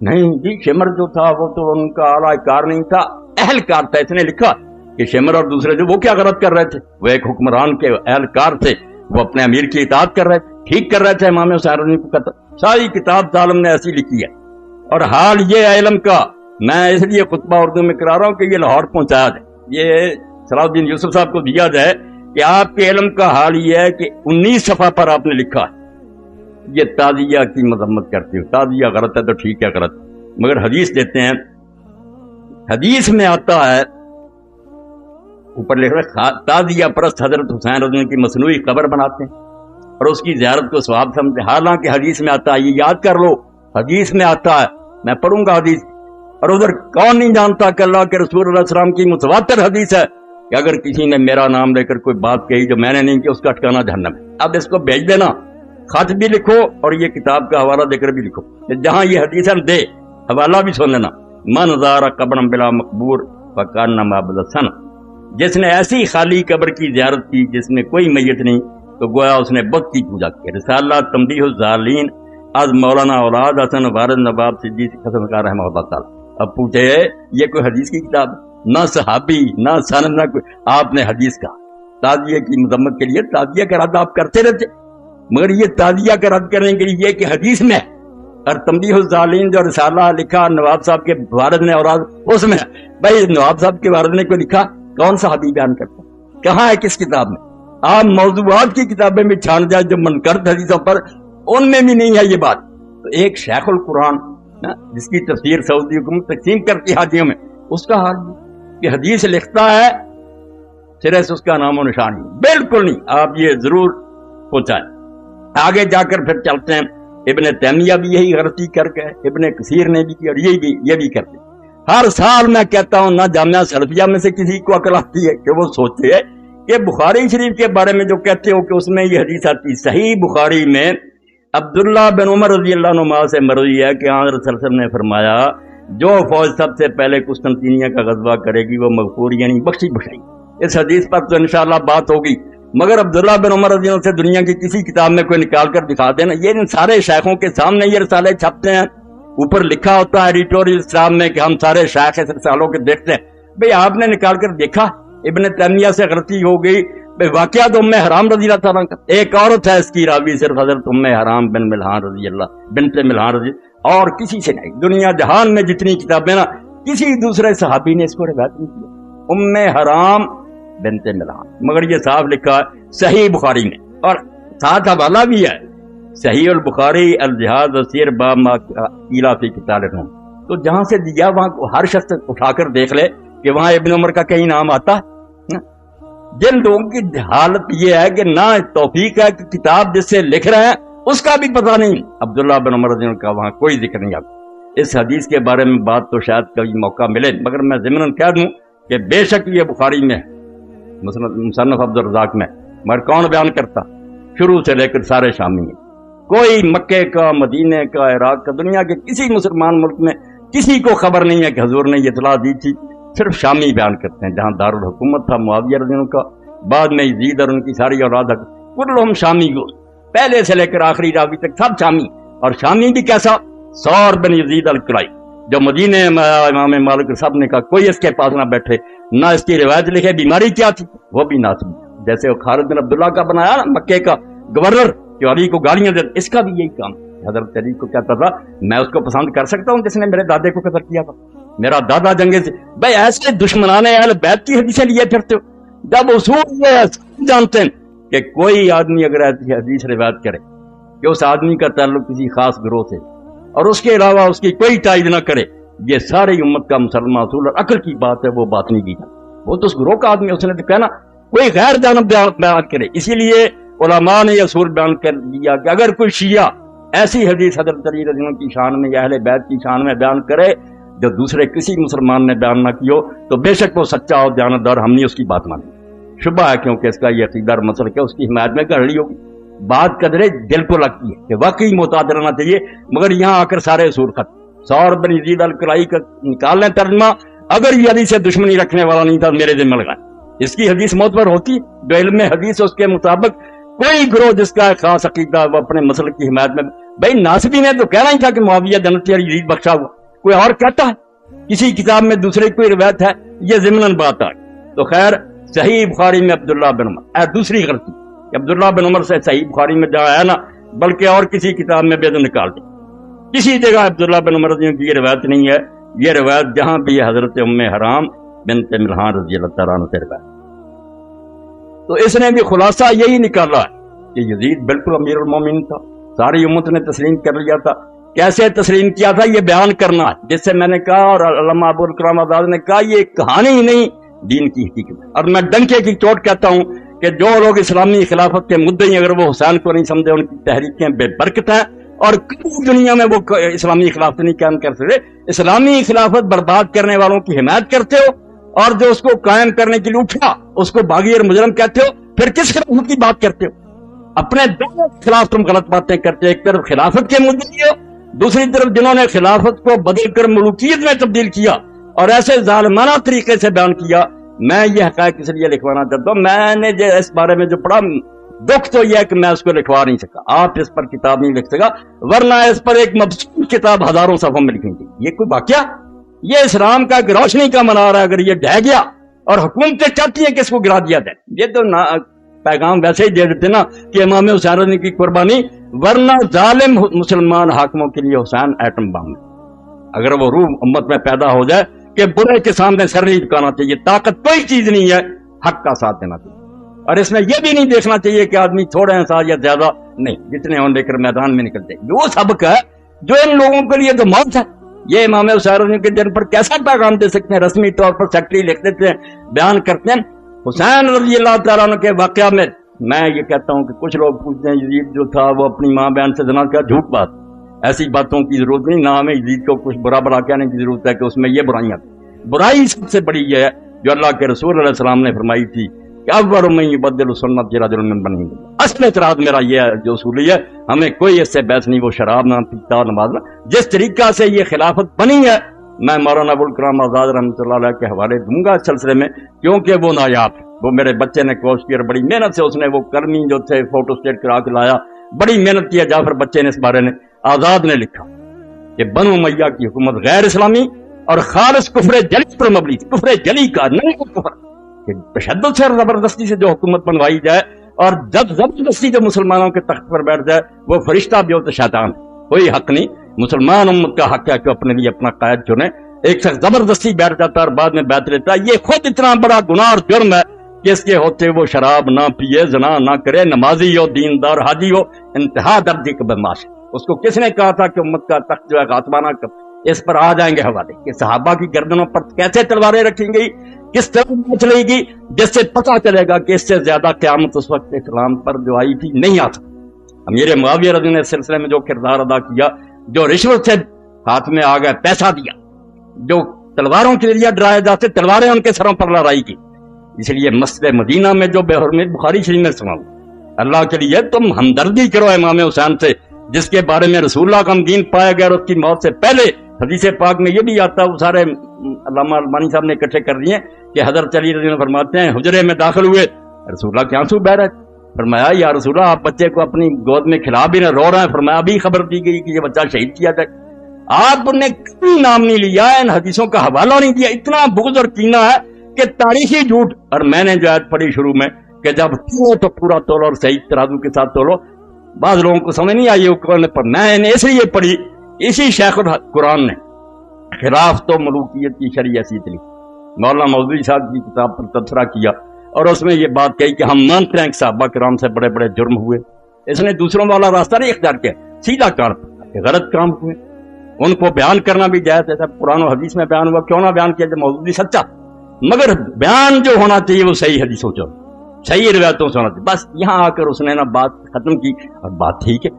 نہیں جی. شمر جو تھا وہ تو ان کا اعلی کار نہیں تھا اہلکار تھا. اس نے لکھا کہ شمر اور دوسرے جو وہ کیا غلط کر رہے تھے وہ ایک حکمران کے اہلکار تھے وہ اپنے امیر کی اطاعت کر رہے تھے ٹھیک کر رہے تھے امام حسین رضی اللہ عنہ کو. ساری کتاب عالم نے ایسی لکھی ہے. اور حال یہ علم کا میں اس لیے خطبہ اردو میں کرا رہا ہوں کہ یہ لاہور پہنچایا جائے. یہ صلاح الدین یوسف صاحب کو دیا جائے کہ آپ کے علم کا حال یہ ہے کہ 19 صفحہ پر آپ نے لکھا ہے یہ تعزیہ کی مذمت کرتے ہو. تعزیہ غلط ہے تو ٹھیک ہے غلط مگر حدیث دیتے ہیں. حدیث میں آتا ہے اوپر لکھ رہا تعزیہ پرست حضرت حسین رضی اللہ کی مصنوعی قبر بناتے ہیں اور اس کی زیارت کو ثواب سمجھتے. حالانکہ حدیث میں آتا ہے یہ یاد کر لو حدیث میں آتا ہے میں پڑھوں گا حدیث. اور ادھر کون نہیں جانتا کہ اللہ کے رسول علیہ السلام کی متواتر حدیث ہے کہ اگر کسی نے میرا نام لے کر کوئی بات کہی جو میں نے نہیں کی اس کا ٹھکانہ جہنم ہے. اب اس کو بھیج دینا خط بھی لکھو اور یہ کتاب کا حوالہ دے کر بھی لکھو جہاں یہ حدیث دے حوالہ بھی سن لینا. من زار قبر بلا مقبور فکانما بدسن. جس نے ایسی خالی قبر کی زیارت کی جس میں کوئی میت نہیں تو گویا اس نے بت کی پوجا کی. رسالہ تنبیہ الظالین از مولانا اولاد حسن وارد نواب صدیق حسن کا رحمہ اللہ تعالی. اب پوچھے یہ کوئی حدیث کی کتاب؟ نہ صحابی نہ سند نہ کوئی، آپ نے حدیث کا تعزیہ کی مذمت کے لیے تعزیہ کا رد آپ کرتے رہتے، مگر یہ تعزیہ کا رد کرنے کے لیے یہ کہ حدیث میں اور تنبیہ الظالمین جو رسالہ لکھا نواب صاحب کے والد نے، اور اس میں بھائی نواب صاحب کے والد نے کوئی لکھا؟ کون سا حدیث بیان کرتا؟ کہاں ہے کس کتاب میں؟ آپ موضوعات کی کتابیں بھی چھان جائے جو منکرد حدیثوں پر، ان میں بھی نہیں ہے یہ بات۔ تو ایک شیخ القرآن جس کی تفسیر سعودی حکومت تقسیم کرتی حاجیوں میں، اس کا حال کہ حدیث لکھتا ہے سرے سے اس کا نام و نشان نہیں، بالکل نہیں۔ آپ یہ ضرور پہنچائیں۔ آگے جا کر پھر چلتے ہیں، ابن تیمیہ بھی یہی غلطی کر کے، ابن کثیر نے بھی کی، اور یہ بھی کرتے۔ ہر سال میں کہتا ہوں نہ جامعہ سلفیہ میں سے کسی کو عقل آتی ہے کہ وہ سوچے کہ بخاری شریف کے بارے میں جو کہتے ہو کہ اس میں یہ حدیث آتی، صحیح بخاری میں عبداللہ بن عمر رضی اللہ عنہ سے مروی ہے کہ حضرت صلی اللہ علیہ وسلم نے فرمایا جو فوج سب سے پہلے قسطنطینیہ کا غزوہ کرے گی وہ مغفور یعنی بخشی بخشی۔ اس حدیث پر تو انشاءاللہ بات ہوگی، مگر عبداللہ بن عمر رضی اللہ عنہ سے دنیا کی کسی کتاب میں کوئی نکال کر دکھا دینا۔ یہ ان سارے شیخوں کے سامنے یہ رسالے چھپتے ہیں، اوپر لکھا ہوتا ہے ایڈیٹوریل اسلام میں کہ ہم سارے شیخ اس رسالوں کے دیکھتے ہیں۔ بھئی آپ نے نکال کر دیکھا ابن تیمیہ سے غلطی ہو گئی، واقعہ تو ام حرام رضی اللہ تعالیٰ کا، ایک عورت ہے اس کی راوی صرف حضرت ام حرام بن ملحان رضی اللہ بنت ملحان رضی، اور کسی سے نہیں۔ دنیا جہان میں جتنی کتابیں نا کسی دوسرے صحابی نے اس کو روایت نہیں کیا، ام حرام بنت ملحان، مگر یہ صاف لکھا ہے صحیح بخاری میں، اور ساتھ حوالہ بھی ہے صحیح البخاری الجہاد وسیر باب ما قیل فی قتال الروم۔ تو جہاں سے دیا وہاں ہر شخص اٹھا کر دیکھ لے کہ وہاں ابن عمر کا کہیں نام آتا ہے۔ جن لوگوں کی حالت یہ ہے کہ نہ توفیق ہے کہ کتاب جس سے لکھ رہے ہیں اس کا بھی پتہ نہیں، عبداللہ بن عمر رضی اللہ عنہ کا وہاں کوئی ذکر نہیں آتا۔ اس حدیث کے بارے میں بات تو شاید کبھی موقع ملے، مگر میں ضمناً کہہ دوں کہ بے شک یہ بخاری میں ہے، مصنف عبد الرزاق میں، مگر کون بیان کرتا؟ شروع سے لے کر سارے شامی ہیں، کوئی مکے کا، مدینے کا، عراق کا، دنیا کے کسی مسلمان ملک میں کسی کو خبر نہیں ہے کہ حضور نے یہ اطلاع دی تھی، صرف شامی بیان کرتے ہیں۔ جہاں دارالحکومت تھا معاویہ رضی اللہ عنہ کا، بعد میں یزید اور ان کی ساری اولاد، کلہم شامی گو، پہلے سے لے کر آخری راوی تک سب شامی، اور شامی بھی کیسا؟ سور بن یزید القلائی، جو مدینے امام مالک صاحب نے کہا کوئی اس کے پاس نہ بیٹھے، نہ اس کی روایت لکھے، بیماری کیا تھی وہ بھی ناسب، جیسے وہ خالد بن عبداللہ کا بنایا نا مکے کا گورنر جو علی کو گالیاں دیتا، اس کا بھی یہی کام۔ حضرت علی کو کہتا تھا میں اس کو پسند کر سکتا ہوں جس نے میرے دادے کو قتل کیا تھا، میرا دادا جنگے سے۔ بھائی ایسے دشمنان اہل بیت کی حدیثیں لیے پھرتے ہو، جب اصول یہ جانتے ہیں کہ کوئی آدمی اگر ایسی حدیث روایت کرے کہ اس آدمی کا تعلق کسی خاص گروہ سے اور اس کے علاوہ اس کی کوئی تائید نہ کرے، یہ ساری امت کا مسلمہ اصول اور عقل کی بات ہے، وہ بات نہیں کی جاتی۔ وہ تو اس گروہ کا آدمی، اس نے تو کہنا کوئی غیر جانب بیان کرے۔ اسی لیے علماء نے یہ اصول بیان کر دیا کہ اگر کوئی شیعہ ایسی حدیث حضرت علی رضی اللہ عنہ کی شان میں یا اہل بیت کی شان میں بیان کرے جو دوسرے کسی مسلمان نے بیان نہ کی ہو، تو بے شک وہ سچا اور دیانتدار، ہم نہیں اس کی بات مانیں۔ شبہ ہے کیونکہ اس کا یہ عقیدہ اور مسلک ہے، اس کی حمایت میں گھڑی ہوگی، بات قدرے دل کو لگتی ہے کہ واقعی معتاد رہنا چاہیے، مگر یہاں آ کر سارے اصول ختم۔ سور بن یزید القلائی کا نکال لیں ترجمہ، اگر یہ حدیث سے دشمنی رکھنے والا نہیں تھا میرے ذمہ لگائیں، اس کی حدیث معتبر ہوتی جو علم حدیث اس کے مطابق کوئی گروہ جس کا خاص عقیدہ وہ اپنے مسلک کی حمایت میں۔ بھائی ناصبی نے تو کہنا ہی تھا کہ معاویہ جنتی اور یزید بخشا ہوا، کوئی اور کہتا ہے کسی کتاب میں دوسرے کوئی روایت ہے، یہ ضمناً بات آئی۔ تو خیر صحیح بخاری میں عبداللہ بن عمر، دوسری غلطی کہ عبداللہ بن عمر سے صحیح بخاری میں جہاں ہے نا، بلکہ اور کسی کتاب میں بھی نکال دیں، کسی جگہ عبداللہ بن عمر رضی اللہ عنہ کی یہ روایت نہیں ہے۔ یہ روایت جہاں بھی ہے حضرت ام حرام بنت ملحان رضی اللہ تعالیٰ عنہ سے روایت۔ تو اس نے بھی خلاصہ یہی نکالا ہے کہ یزید بالکل امیر المومنین تھا، ساری امت نے تسلیم کر لیا تھا۔ کیسے تسلیم کیا تھا یہ بیان کرنا ہے، جس سے میں نے کہا اور علامہ ابو الکلام آزاد نے کہا یہ کہانی ہی نہیں دین کی حقیقت۔ اور میں ڈنکے کی چوٹ کہتا ہوں کہ جو لوگ اسلامی خلافت کے مدعی اگر وہ حسین کو نہیں سمجھے، ان کی تحریکیں بے برکت ہیں، اور کسی دنیا میں وہ اسلامی خلافت نہیں قائم کر سکتے۔ اسلامی خلافت برباد کرنے والوں کی حمایت کرتے ہو، اور جو اس کو قائم کرنے کے لیے اٹھا اس کو باغی اور مجرم کہتے ہو، پھر کس خلافت کی بات کرتے ہو؟ اپنے دونوں خلاف تم غلط باتیں کرتے ہو، ایک طرف خلافت کے مدعی ہو، دوسری طرف جنہوں نے خلافت کو بدل کر ملوکیت میں تبدیل کیا اور ایسے ظالمانہ طریقے سے بیان کیا۔ میں یہ حقائق اس لیے لکھوانا چاہتا ہوں، میں نے جو اس بارے میں جو پڑھا، دکھ تو یہ ہے کہ میں اس کو لکھوا نہیں سکا، آپ اس پر کتاب نہیں لکھ سکا، ورنہ اس پر ایک مبسوط کتاب ہزاروں صفحوں میں لکھیں گے۔ یہ کوئی واقعہ یہ اسلام کا ایک روشنی کا منار ہے، اگر یہ ڈھہ گیا اور حکومتیں چاہتی ہیں کہ اس کو گرا دیا جائے، یہ تو پیغام ویسے ہی دے دیتے نا کہ امام حسین رضی کی قربانی، ورنہ ظالم مسلمان حاکموں کے لیے حسین ایٹم بم ہے۔ اگر وہ روح امت میں پیدا ہو جائے کہ برے کے سامنے سر نہیں جھکانا چاہیے، طاقت کوئی چیز نہیں ہے، حق کا ساتھ دینا چاہیے، اور اس میں یہ بھی نہیں دیکھنا چاہیے کہ آدمی تھوڑے ہیں ساتھ یا زیادہ، نہیں، جتنے ہوں لے کر میدان میں نکلتے، وہ سبق ہے جو ان لوگوں کے لیے تو موت ہے۔ یہ امام حسین کے دن پر کیسا پیغام دے سکتے ہیں؟ رسمی طور پر سیکرٹری لکھ دیتے ہیں، بیان کرتے ہیں۔ حسین رضی اللہ تعالیٰ عنہ کے واقعہ میں یہ کہتا ہوں کہ کچھ لوگ پوچھتے ہیں یزید جو تھا وہ اپنی ماں بہن سے زنا کیا، جھوٹ بات، ایسی باتوں کی ضرورت نہیں، نہ ہمیں یزید کو کچھ برا بلا کہنے کی ضرورت ہے کہ اس میں یہ برائیاں تھیں۔ برائی سب سے بڑی یہ ہے جو اللہ کے رسول علیہ السلام نے فرمائی تھی کہ اول من یبدل سنت رجل من بنی۔ اصل اعتراض میرا یہ ہے جو اصولی ہے، ہمیں کوئی اس سے بحث نہیں، وہ شراب نہ پیتا نماز نہ، جس طریقہ سے یہ خلافت بنی ہے میں مولانا ابوالکلام آزاد رحمۃ اللہ علیہ کے حوالے دوں گا اس سلسلے میں، کیونکہ وہ نایاب ہے۔ وہ میرے بچے نے کوشش کی اور بڑی محنت سے اس نے وہ کرمی جو تھے فوٹو اسٹیٹ کرا کے لایا، بڑی محنت کیا جعفر بچے نے اس بارے میں، آزاد نے لکھا کہ بنو امیہ کی حکومت غیر اسلامی اور خالص کفر جلی پر مبنی تھی، کفر جلی کا نہیں کفر، کہ تشدد سے اور زبردستی سے جو حکومت بنوائی جائے اور جب زبردستی جو مسلمانوں کے تخت پر بیٹھ جائے وہ فرشتہ بھی ہو تو شیطان، کوئی حق نہیں۔ مسلمان امت کا حق ہے کہ اپنے لیے اپنا قائد چنے، ایک شخص زبردستی بیٹھ جاتا ہے اور بعد میں بیعت لیتا ہے، یہ خود اتنا بڑا گناہ اور جرم ہے کہ اس کے ہوتے وہ شراب نہ پیے، زنا نہ کرے، نمازی ہو، دیندار حاجی ہو، انتہا درجے کا بدماش۔ اس کو کس نے کہا تھا کہ امت کا تخت جو ہے غاصبانہ، اس پر آ جائیں گے حوالے کہ صحابہ کی گردنوں پر کیسے تلواریں رکھی گئی، کس طرح چلے گی، جس سے پتہ چلے گا کہ اس سے زیادہ قیامت اس وقت اسلام پر جو آئی تھی نہیں آ سکتی۔ امیر معاویہ رضی نے اس سلسلے میں جو کردار ادا کیا، جو رشوت سے ہاتھ میں آ گئے، پیسہ دیا، جو تلواروں کے لیے ڈرائے جاتے تلواریں ان کے سروں پر لڑائی کی۔ اس لیے مسجد مدینہ میں جو بے حرمت بخاری شریف میں سناؤں، اللہ کے لیے تم ہمدردی کرو امام حسین سے، جس کے بارے میں رسول اللہ کا دین پایا گیا اور اس کی موت سے پہلے حدیث پاک میں یہ بھی آتا ہے، وہ سارے علامہ المانی صاحب نے اکٹھے کر دیے کہ حضرت علی رضی اللہ عنہ فرماتے ہیں حجرے میں داخل ہوئے، رسول اللہ کے آنسو بہ رہے، فرمایا یا رسول اللہ آپ بچے کو اپنی گود میں کھلا بھی نہ، رو رہے ہیں، فرمایا ابھی خبر دی گئی کہ یہ بچہ شہید کیا جائے۔ آپ نے کبھی نام نہیں لیا، ان حدیثوں کا حوالہ نہیں دیا، اتنا بغض اور کینہ ہے کہ تاریخی جھوٹ۔ اور میں نے جو آیت پڑھی شروع میں کہ جب تو پورا تولو اور صحیح ترازو کے ساتھ تولو، بعض لوگوں کو سمجھ نہیں آئی پر میں نے اس لیے پڑھی، اسی شیخ القرآن نے خلاف تو ملوکیت کی شرعی حیثیت لی، مولانا مودودی صاحب کی کتاب پر تبصرہ کیا اور اس میں یہ بات کہی کہ ہم مانتے ہیں کہ صحابہ کرام سے بڑے بڑے جرم ہوئے، اس نے دوسروں والا راستہ نہیں اختیار کیا، سیدھا کام کہ غلط کام ہوئے، ان کو بیان کرنا بھی جائز ہے، قرآن و حدیث میں بیان ہوا، کیوں نہ بیان کیا جائے، مودودی سچا، مگر بیان جو ہونا چاہیے وہ صحیح حدیثوں سے، صحیح روایتوں سے ہونا چاہیے۔ بس یہاں آ کر اس نے نا بات ختم کی اور بات ٹھیک ہے،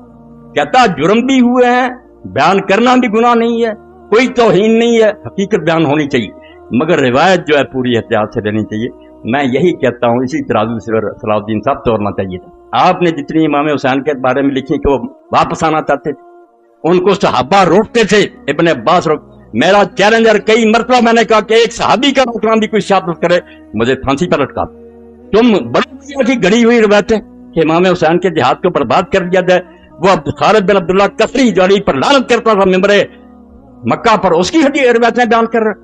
کہتا جرم بھی ہوئے ہیں، بیان کرنا بھی گناہ نہیں ہے، کوئی توہین نہیں ہے، حقیقت بیان ہونی چاہیے، مگر روایت جو ہے پوری احتیاط سے لینی چاہیے۔ میں یہی کہتا ہوں اسی ترازو سے صلاح الدین صاحب توڑنا چاہیے تھا۔ آپ نے جتنی امام حسین کے بارے میں لکھی کہ وہ واپس آنا چاہتے تھے، ان کو صحابہ روکتے تھے، ابن عباس روک، میرا چیلنجر کئی مرتبہ میں نے کہا کہ ایک صحابی کا روکنا بھی کوئی شہادت کرے مجھے پھانسی پر لٹکا، تم بڑی گڑی ہوئی روایتیں کہ امام حسین کے جہاد کو برباد کر دیا جائے، وہ خالد بن عبداللہ کفری جو علی پر لعنت کرتا تھا ممبر مکہ پر، اس کی روایتیں بیان کر رہے،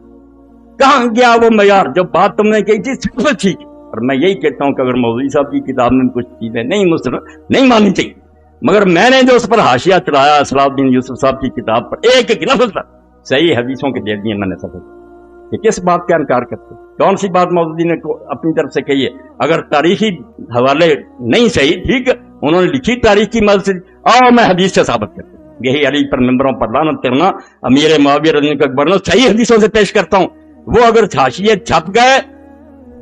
کہاں گیا وہ معیار جو بات تم نے کہی تھی سب سے ٹھیک۔ اور میں یہی کہتا ہوں کہ اگر مودودی صاحب کی کتاب میں کچھ چیزیں نہیں ماننی چاہیے، مگر میں نے جو اس پر حاشیہ چلایا صلاح الدین یوسف صاحب کی کتاب پر ایک ایک لفظ پر صحیح حدیثوں کے دے دیے میں نے سب کہ کس بات کا انکار کرتے، کون سی بات مودودی نے اپنی طرف سے کہی ہے، اگر تاریخی حوالے نہیں صحیح ٹھیک ہے، انہوں نے لکھی تاریخ کی مدد سے، آؤ میں حدیث سے ثابت کرتا ہوں، یہی علی پر ممبروں پر لعنت کرنا، امیر معاویہ رضی اللہ عنہ کا برنا صحیح حدیثوں سے پیش کرتا ہوں، وہ اگر حاشیے چھپ گئے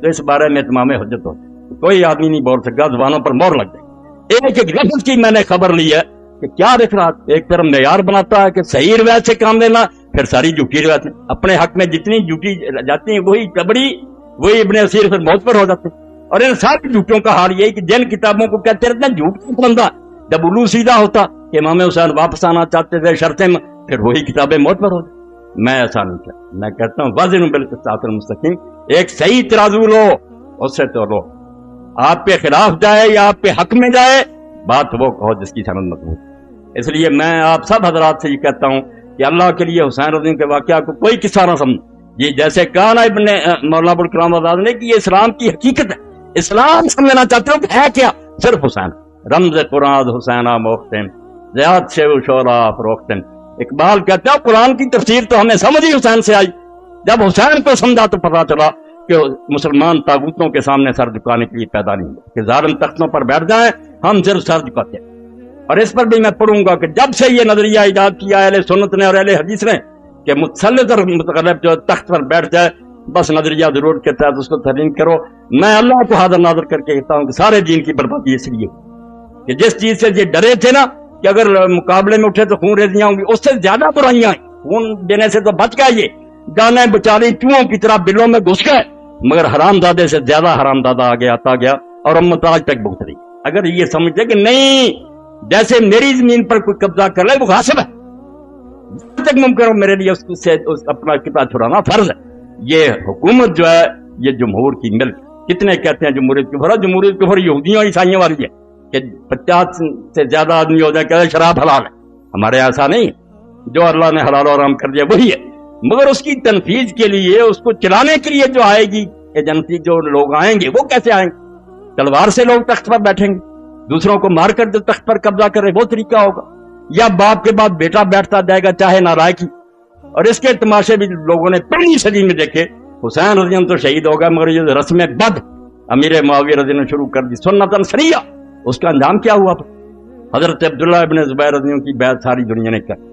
تو اس بارے میں اتمام حجت ہو، کوئی آدمی نہیں بول سکتا، زبانوں پر مور لگ جائے۔ ایک ایک لفظ کی میں نے خبر لی ہے کہ کیا دیکھ رہا، ایک طرف معیار بناتا ہے کہ صحیح روایت سے کام لینا، پھر ساری جھوٹی روایت میں اپنے حق میں جتنی جھوٹی جاتی ہیں وہی کبڑی وہی ابن اسیر پھر موت پر ہو جاتے ہیں۔ اور ان ساری جھوٹوں کا حال یہ کہ جن کتابوں کو کہتے رہتے ہیں جھوٹ کا بندہ، جب الو سیدھا ہوتا کہ امام حسین واپس آنا چاہتے تھے شرطیں میں، پھر وہی کتابیں موت پر ہو جاتی۔ میں ایسا نہیں کہتا، میں کہتا ہوں وازن بالقسطاس المستقیم، ایک صحیح ترازو لو، اس سے تو لو، آپ کے خلاف جائے یا آپ کے حق میں جائے، بات وہ کہو جس کی سند مضبوط۔ اس لیے میں آپ سب حضرات سے یہ کہتا ہوں کہ اللہ کے لیے حسین رضی کے واقعہ کو کوئی قصہ نہ سمجھ. یہ جیسے کہا نا ابن مولانا ابوالکلام آزاد نے کہ یہ اسلام کی حقیقت ہے. اسلام سمجھنا چاہتے ہو کہ ہے کیا؟ صرف حسین. رمز قرآن حسینہ موختم زیاد سے شعرا فروختم. اقبال کہتے ہیں قرآن کی تفسیر تو ہمیں سمجھ ہی حسین سے آئی. جب حسین کو سمجھا تو پتا چلا کہ مسلمان طاغوتوں کے سامنے سر جھکانے کے لیے پیدا نہیں ہوئے کہ ظالم تختوں پر بیٹھ جائیں ہم صرف سر جھکاتے ہیں. اور اس پر بھی میں پڑھوں گا کہ جب سے یہ نظریہ ایجاد کیا اہل سنت نے اور اہل حدیث نے کہ متسلط اور متغلب جو تخت پر بیٹھ جائے بس نظریہ ضرورت کے تحت اس کو تسلیم کرو. میں اللہ کو حاضر ناظر کر کے کہتا ہوں کہ سارے دین کی بربادی اس لیے کہ جس چیز سے یہ ڈرے تھے نا کہ اگر مقابلے میں اٹھے تو خون ریزیاں ہوں گی، اس سے زیادہ برائیاں ہیں. خون دینے سے تو بچ گیا، یہ گانے بچاری چوہوں کی طرح بلوں میں گھس گئے، مگر حرام زادے سے زیادہ حرام زادہ آگے آتا گیا اور امت آج تک بھگت رہی. اگر یہ سمجھتے کہ نہیں جیسے میری زمین پر کوئی قبضہ کر لے وہ غاصب ہے، جب تک ممکن ہو میرے لیے اس سے اپنا قطع چھڑانا فرض ہے. یہ حکومت جو ہے یہ جمہور کی ملک. کتنے کہتے ہیں جمہوریت کی فرض؟ جمہوریت کی فرض یہودیوں اور عیسائیوں والی ہے کہ 50 سے زیادہ آدمی ہو جائے کہ شراب حلال ہے. ہمارے ایسا نہیں، جو اللہ نے حلال اور حرام کر دیا وہی ہے. مگر اس کی تنفیذ کے لیے، اس کو چلانے کے لیے جو آئے گی ایجنسی، جو لوگ آئیں گے وہ کیسے آئیں گے؟ تلوار سے لوگ تخت پر بیٹھیں گے، دوسروں کو مار کر جو تخت پر قبضہ کرے وہ طریقہ ہوگا، یا باپ کے بعد بیٹا بیٹھتا جائے گا چاہے نالائقی. اور اس کے تماشے بھی لوگوں نے پہلی صدی میں دیکھے. حسین رضی اللہ تو شہید ہو گیا مگر یہ رسم بد امیر معاویہ رضی اللہ نے شروع کر دی سنتاً سریہ، اس کا انجام کیا ہوا؟ حضرت عبداللہ ابن زبیر رضی اللہ کی بیعت ساری دنیا نے کر،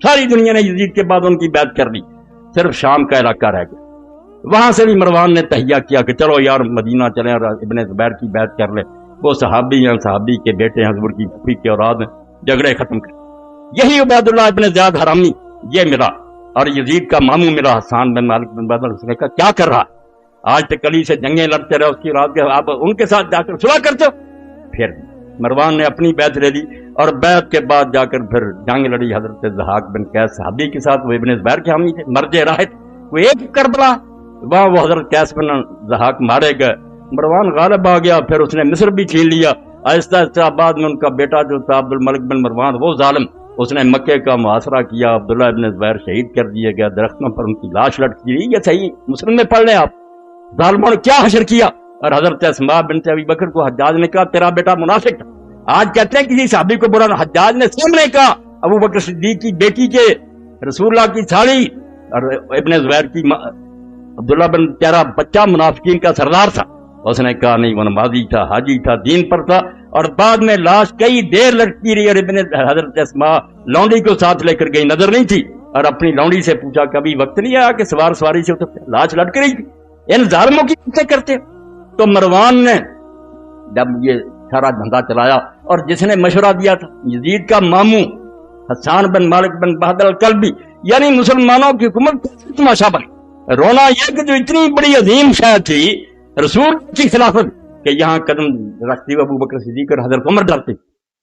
ساری دنیا نے یزید کے بعد ان کی بیعت کر لی، صرف شام کا علاقہ رہ گیا. وہاں سے بھی مروان نے تہیہ کیا کہ چلو یار مدینہ چلیں اور ابن زبیر کی بیعت کر لیں، وہ صحابی ہیں، صحابی کے بیٹے ہیں، حضور کی پھوپھی کے اولاد ہیں، جھگڑے ختم کر. یہی عبید اللہ ابن زیاد حرامی یہ ملا اور یزید کا ماموں ملا حسان بن مالک بن بدر. اس نے کہا کیا کر رہا آج تک علی سے جنگیں لڑتے رہے، اس کی رات کے آپ ان کے ساتھ جا کر صلح کرتے ہو. پھر مروان نے اپنی بیعت لے لی اور بیعت کے بعد جا کر پھر جنگ لڑی حضرت ضحاک بن قیس صحابی کے ساتھ، وہ ابن زبیر کے حامی تھے، مرج راحت. وہ ایک کربلا وہاں وہ حضرت قیس بن ضحاک مارے گئے، مروان غالب آ گیا، پھر اس نے مصر بھی چھین لیا. آہستہ آہستہ بعد میں ان کا بیٹا جو تھا عبد الملک بن مروان وہ ظالم، اس نے مکے کا محاصرہ کیا، عبداللہ ابن زبیر شہید کر دیے گیا، درختوں پر ان کی لاش لٹکی رہی. یہ صحیح مسلم میں پڑھ لیں آپ، ظالموں نے کیا حشر کیا. اور حضرت اسماء بنت ابی بکر کو حجاج نے کہا تیرا بیٹا منافق تھا. آج کہتے ہیں کسی صحابی کو برا، حجاج نے سامنے کہا ابو بکر صدیق کی بیٹی کے رسول اللہ کی سالی اور ابن زبیر کی عبداللہ بن تیرا بچہ منافقین کا سردار تھا. اس نے کہا نہیں، وہ نمازی تھا، حاجی تھا، دین پر تھا. اور بعد میں لاش کئی دیر لٹکی رہی اور ابن حضرت اسماء لونڈی کو ساتھ لے کر گئی، نظر نہیں تھی، اور اپنی لونڈی سے پوچھا کبھی وقت نہیں آیا کہ سوار سواری سے لاش لٹک رہی تھی؟ ان ظالموں کی باتیں کرتے. تو مروان نے جب یہ سارا دھندا چلایا اور جس نے مشورہ دیا تھا یزید کا ماموں حسان بن مالک بن بہادر الکلبی، یعنی مسلمانوں کی حکومت تماشا بن. رونا یہ کہ جو اتنی بڑی عظیم شے تھی رسول کی خلافت کہ یہاں قدم رکھتی ابو بکر صدیق اور حضرت عمر ڈرتے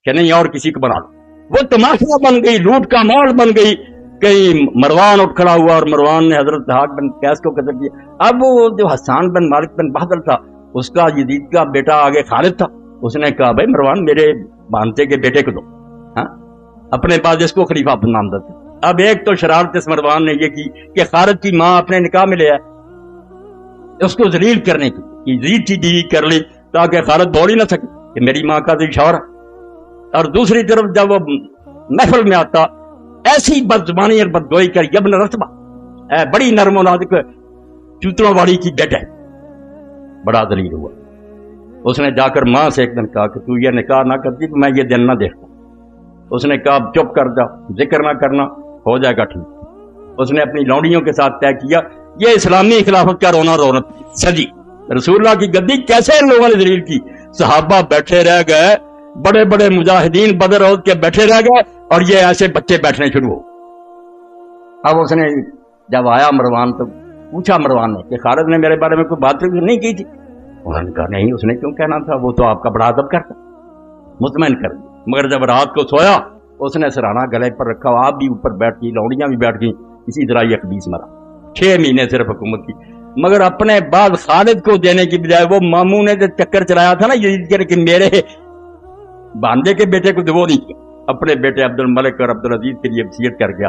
کہ نہیں اور کسی کو بنا لو، وہ تماشا بن گئی، لوٹ کا مال بن گئی. کہیں مروان اٹھ کھڑا ہوا اور مروان نے حضرت ضحاک بن قیس کو قتل کیا. اب وہ جو حسان بن مالک بن بہادر تھا اس کا یزید کا بیٹا آگے خالد تھا، اس نے کہا بھائی مروان میرے بھانجے کے بیٹے کو دو، ہاں اپنے پاس اس کو خلیفہ نامزد تھا. اب ایک تو شرارت اس مروان نے یہ کی کہ خالد کی ماں اپنے نکاح میں لے آئے اس کو ذلیل کرنے کی، یزید کی بیوی کر لی تاکہ خالد بول ہی نہ سکے کہ میری ماں کا تو شوہر ہے. اور دوسری طرف جب وہ محفل میں آتا ایسی بد زبانی اور بدگوئی کر یبن رتبہ بڑی نرم و نازک چوتڑوں والی کی بیٹا ہے، بڑا ذلیل ہوا. اس نے جا کر ماں سے ایک دن کہا کہ تو یہ نکاح نہ کرتی تو میں یہ دن نہ دیکھتا. اس نے کہا چپ کر جا، ذکر نہ کرنا، ہو جائے گا ٹھیک. اس نے اپنی لونڈیوں کے ساتھ طے کیا یہ اسلامی خلافت کا رونا رونت سجی. رسول اللہ کی گدی کیسے ان لوگوں نے ذلیل کی؟ صحابہ بیٹھے رہ گئے، بڑے بڑے مجاہدین بدر احد کے بیٹھے رہ گئے اور یہ ایسے بچے بیٹھنے شروع ہو. اب اس نے جب آیا مروان تو پوچھا مروان نے کہ خالد نے میرے بارے میں کوئی بات نہیں کی تھی؟ انہوں نے کہا نہیں، اس نے کیوں کہنا تھا، وہ تو آپ کا بڑا ادب کرتا. مطمئن کر دیا. مگر جب رات کو سویا اس نے سرانہ گلے پر رکھا، آپ بھی اوپر بیٹھ گئی، لوڑیاں بھی بیٹھ گئیں. اسی طرح یہ خبیث مرا. 6 مہینے صرف حکومت کی. مگر اپنے بعد خالد کو دینے کی بجائے وہ ماموں نے جو چکر چلایا تھا نا یہ کہ میرے بانجے کے بیٹے کو وہ نہیں کیا، اپنے بیٹے عبد الملک اور عبد العزیز کے لیے وصیت کر گیا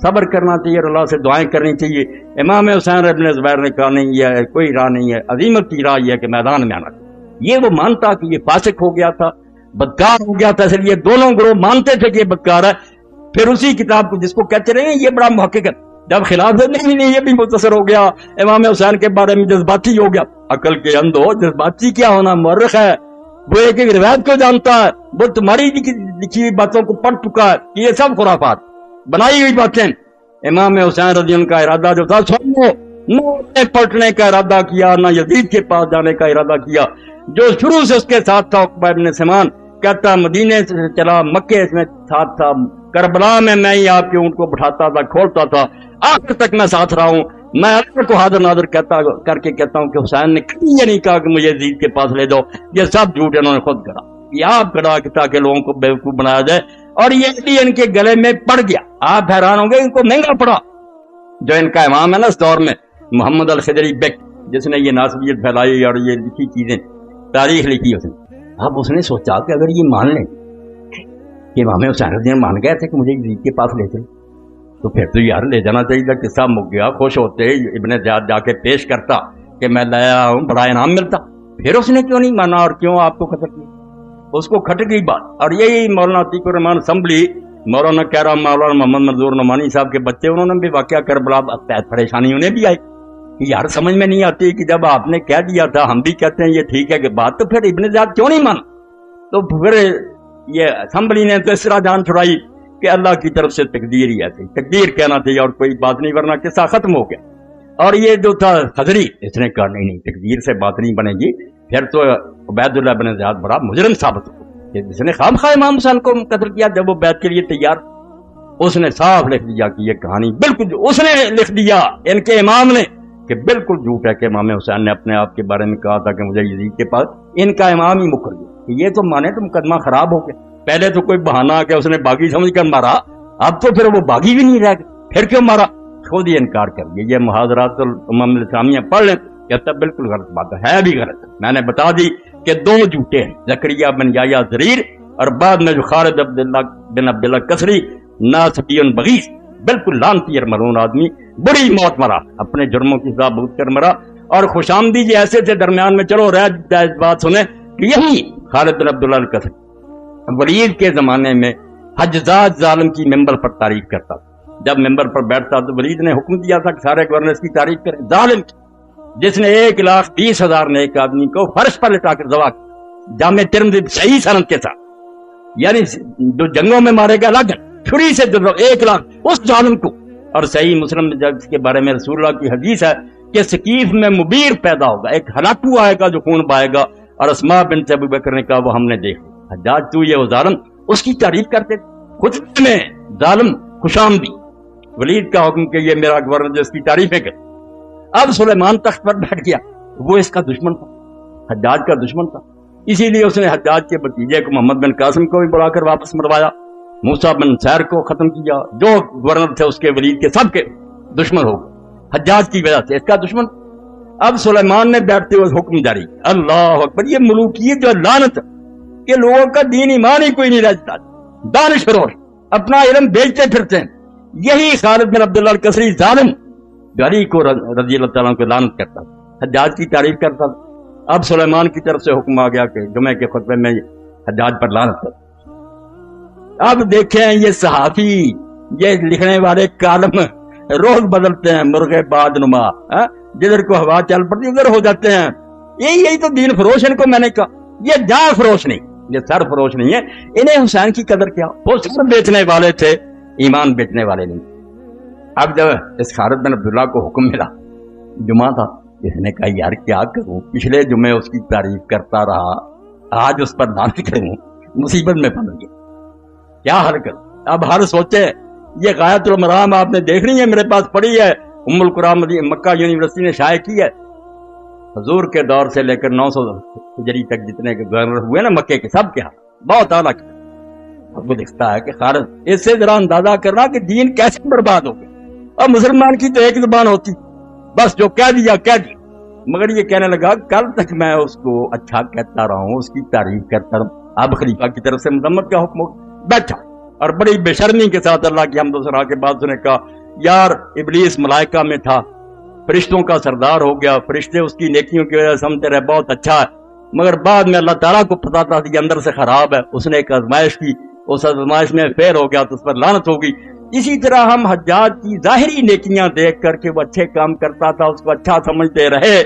صبر کرنا چاہیے اور اللہ سے دعائیں کرنی چاہیے. امام حسین ابن زبیر نے کہا نہیں ہے کوئی راہ نہیں ہے, عظیمت کی راہ یہ ہے کہ میدان میں آنا. یہ وہ مانتا کہ یہ فاسق ہو گیا تھا, بدکار ہو گیا تھا, اس لیے دونوں گروہ مانتے تھے کہ یہ بدکار ہے. پھر اسی کتاب کو جس کو کہتے رہے ہیں یہ بڑا محقق ہے, جب خلاف نہیں یہ بھی متصر ہو گیا, امام حسین کے بارے میں جذباتی ہو گیا. عقل کے اندھو, جذباتی کیا ہونا, مورخ ہے وہ, ایک ایک روایت کو جانتا ہے, وہ تمہاری لکھی ہوئی باتوں کو پڑھ چکا ہے کہ یہ سب خرافات بنائی ہوئی باتیں. امام حسین رضی اللہ کا ارادہ جو تھا سنو, نہ پلٹنے کا ارادہ کیا نہ یزید کے پاس جانے کا ارادہ کیا. جو شروع سے اس کے ساتھ تھا عقبہ ابن سمان, کہتا مدینے سے چلا, مکے میں ساتھ تھا, کربلا میں ہی آپ کے اونٹ کو بٹھاتا تھا, کھولتا تھا, آخر تک میں ساتھ رہا ہوں. میں اللہ کو حاضر ناظر کر کے کہتا ہوں کہ حسین نے کبھی یہ نہیں کہا کہ مجھے یزید کے پاس لے جاؤ. یہ سب جھوٹ انہوں نے خود کرا, یہ آپ کرا تاکہ لوگوں کو بیوقوف بنایا جائے, اور یہ بھی ان کے گلے میں پڑ گیا. آپ حیران ہوں گے, ان کو مہنگا پڑا. جو ان کا امام ہے نا اس دور میں, محمد الخدری بیک, جس نے یہ ناسبیت پھیلائی اور یہ لکھی چیزیں, تاریخ لکھی اس نے. اب اس نے سوچا کہ اگر یہ مان لیں کہ امام حسین رضی اللہ مان گئے تھے کہ مجھے یزید کے پاس لے چلے, تو پھر تو یار لے جانا چاہیے تھا. قصہ مک گیا, خوش ہوتے, ابن زیاد جا کے پیش کرتا کہ میں لایا ہوں, بڑا انعام ملتا. پھر اس نے کیوں نہیں مانا اور کیوں آپ کو قتل کیا؟ اس کو کھٹ گئی بات. اور یہی مولانا عتیق الرحمان اسمبلی, مولانا کہہ رہا مولانا محمد منظور نعمانی صاحب کے بچے, انہوں نے بھی واقعہ کربلا پریشانی انہیں بھی آئی کہ یار سمجھ میں نہیں آتی کہ جب آپ نے کہہ دیا تھا, ہم بھی کہتے ہیں یہ ٹھیک ہے کہ بات, تو پھر ابن زیاد کیوں نہیں مانا؟ تو پھر یہ اسمبلی نے تو اس طرح جان چھڑائی کہ اللہ کی طرف سے تقدیر ہی ایسی, تقدیر کہنا چاہیے اور کوئی بات نہیں, ورنہ قصہ ختم ہو گیا. اور یہ جو تھا خضری, اس نے کہا نہیں تقدیر سے بات نہیں بنے گی. پھر تو عبید اللہ بن زیاد بڑا مجرم ثابت ہو کہ جس نے خام خواہ امام حسین کو قتل کیا. جب وہ بیعت کے لیے تیار, اس نے صاف لکھ دیا کہ یہ کہانی بالکل, اس نے لکھ دیا ان کے امام نے کہ بالکل جھوٹ ہے کہ امام حسین نے اپنے آپ کے بارے میں کہا تھا کہ مجھے یزید کے پاس. ان کا امام ہی مکر گیا کہ یہ تو مانے تو مقدمہ خراب ہو گیا. پہلے تو کوئی بہانہ کہ اس نے باغی سمجھ کر مارا, اب تو پھر وہ باغی بھی نہیں رہ گئے, پھر کیوں مارا؟ خود ہی انکار کر دیا. یہ محاضرات الامم الاسلامیہ پڑھ لیں, کہتا بالکل غلط بات ہے بھی غلط. میں نے بتا دی کہ دو جھوٹے ہیں, زکریا بن یحییٰ زریر اور بعد میں جو خالد بن عبداللہ کسری ناصبی بغیث, بالکل لعنتی اور ملعون آدمی, بڑی موت مرا, اپنے جرموں کی سزا بھگت کر مرا. اور خوش آمدی جی ایسے تھے درمیان میں, چلو رہ بات سنیں کہ یہی خالد بن عبداللہ الکسری ولید کے زمانے میں حجاج ظالم کی ممبر پر تعریف کرتا تھا. جب ممبر پر بیٹھتا تو ولید نے حکم دیا تھا کہ سارے گورنر کی تعریف کریں. ظالم جس نے 1,20,000 نے ایک آدمی کو فرش پر لٹا کر ذبح کیا, جامع ترمذی صحیح سند کے ساتھ, یعنی جو جنگوں میں مارے گا الگ, چھری سے 1,00,000 اس ظالم کو. اور صحیح مسلم جب کے بارے میں رسول اللہ کی حدیث ہے کہ ثقیف میں مبیر پیدا ہوگا, ایک ہلاکو آئے گا جو خون بہائے گا. اور اسماء بنت ابی بکر نے کہا وہ ہم نے دیکھ. حجاج تو یہ وہ ظالم, اس کی تعریف کرتے خود میں ظالم خوشامدی. ولید کا حکم کہ یہ میرا گورنر جو اس کی تعریفیں کر. اب سلیمان تخت پر بیٹھ گیا, وہ اس کا دشمن تھا, حجاج کا دشمن تھا. اسی لیے اس نے حجاج کے بھتیجے کو محمد بن قاسم کو بھی بلا کر واپس مروایا, موسیٰ بن سیر کو ختم کیا. جو گورنر تھے اس کے ولید کے سب کے دشمن ہو گئے حجاج کی وجہ سے, اس کا دشمن. اب سلیمان نے بیٹھتے ہوئے حکم جاری, اللہ اکبر, یہ ملوکیت جو لعنت کہ لوگوں کا دین ایمان ہی کوئی نہیں رہتا, دانش فروش اپنا علم بیچتے پھرتے ہیں. یہی خالد بن عبداللہ الکسری ظالم علی کو رضی اللہ تعالیٰ کو لعنت کرتا تھا, حجاج کی تعریف کرتا تھا. اب سلیمان کی طرف سے حکم آ گیا کہ جمعے کے خطبے میں حجاج پر لعنت کرتا. اب دیکھیں یہ صحافی, یہ لکھنے والے کالم روز بدلتے ہیں, مرغے باد نما, جدھر کو ہوا چل پڑتی ادھر ہو جاتے ہیں. یہی تو دین فروش ان کو میں نے کہا. یہ جان فروش نہیں, یہ سر فروش نہیں ہے. انہیں حسین کی قدر کیا, وہ سر بیچنے والے تھے, ایمان بیچنے والے نہیں. اب جب اس خالد بن عبداللہ کو حکم ملا, جمعہ تھا, اس نے کہا یار کیا کروں, پچھلے جمعے اس کی تعریف کرتا رہا, آج اس پر لعنت کروں, مصیبت میں پڑ گیا, کیا حل کروں. اب ہر سوچے, یہ غایۃ المرام آپ نے دیکھنی ہے, میرے پاس پڑی ہے, ام القرآن مکہ یونیورسٹی نے شائع کی ہے. حضور کے دور سے لے کر 900 ہجری تک جتنے کے گورنر ہوئے نا مکے کے, سب کے ہاں بہت اعلیٰ کیا. اب وہ دکھتا ہے کہ خالد اس سے ذرا اندازہ کرنا کہ دین کیسے برباد ہو گیا. اور مسلمان کی تو ایک زبان ہوتی, بس جو کہہ دیا کہہ دیا. مگر یہ کہنے لگا کل تک میں اس کو اچھا کہتا رہا ہوں, اس کی تعریف کرتا رہا, اب خلیفہ کی طرف سے مذمت کا حکم ہو. بیٹھا اور بڑی بےشرمی کے ساتھ اللہ کی حمد و ثنا کے بعد اس نے کہا یار ابلیس ملائکہ میں تھا، فرشتوں کا سردار ہو گیا، فرشتے اس کی نیکیوں کی وجہ سے سمجھتے رہے بہت اچھا ہے، مگر بعد میں اللہ تعالیٰ کو پتا تھا کہ اندر سے خراب ہے، اس نے ایک آزمائش کی، اس آزمائش میں فیل ہو گیا تو اس پر لعنت ہوگی۔ اسی طرح ہم حجاج کی ظاہری نیکیاں دیکھ کر کے وہ اچھے کام کرتا تھا اس کو اچھا سمجھتے رہے،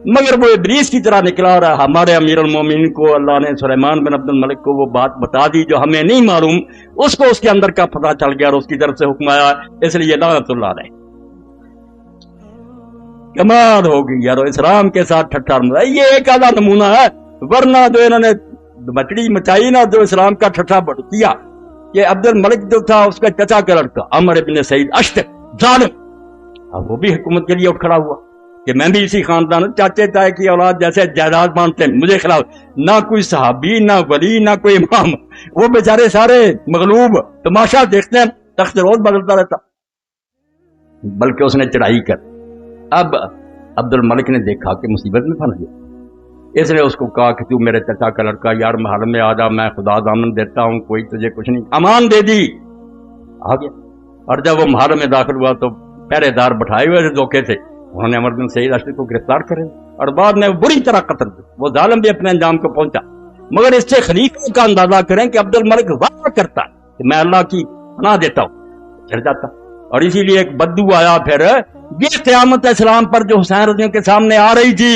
مگر وہ ابلیس کی طرح نکلا رہا۔ ہمارے امیر المومنین کو اللہ نے سلیمان بن عبد الملک کو وہ بات بتا دی جو ہمیں نہیں معلوم، اس کو اس کے اندر کا پتہ چل گیا اور اس کی طرف سے حکم آیا، اس لیے لعنت اللہ علیہ۔ کمال ہوگی یار، اسلام کے ساتھ ٹھٹھا مزہ، یہ ایک آدھا نمونہ ہے، ورنہ جو انہوں نے مچڑی مچائی نا جو اسلام کا ٹھٹھا کیا کہ عبد الملک جو تھا اس کا چچا کا لڑکا عمر بن سعید اشتر ظالم، اب وہ بھی حکومت کے لیے اٹھ کھڑا ہوا کہ میں بھی اسی خاندان، چاچے تائے کی اولاد جیسے جائیداد مانتے ہیں مجھے خلاف، نہ کوئی صحابی نہ ولی نہ کوئی امام، وہ بیچارے سارے مغلوب تماشا دیکھتے ہیں، تخت روز بدلتا رہتا، بلکہ اس نے چڑھائی کر۔ اب عبد الملک نے دیکھا کہ مصیبت میں پھنس گیا، اس نے اس کو کہا کہ تو میرے چچا کا لڑکا یار محل میں آ جا، میں خدا ضامن دیتا ہوں کوئی تجھے کچھ نہیں، امان دے دی، آ گیا۔ اور جب وہ محل میں داخل ہوا تو پہرے دار بٹھائے ہوئے تھے دھوکے سے، انہوں نے عمر بن سعید اشتر کو گرفتار کرے اور بعد میں بری طرح قتل کیا۔ وہ ظالم بھی اپنے انجام کو پہنچا، مگر اس سے خلیفہ کا اندازہ کریں کہ عبد الملک وعدہ کرتا ہے کہ میں اللہ کی پناہ دیتا ہوں، چڑھ جاتا، اور اسی لیے ایک بدو آیا پھر یہ قیامت اسلام پر جو حسین رضی اللہ کے سامنے آ رہی تھی۔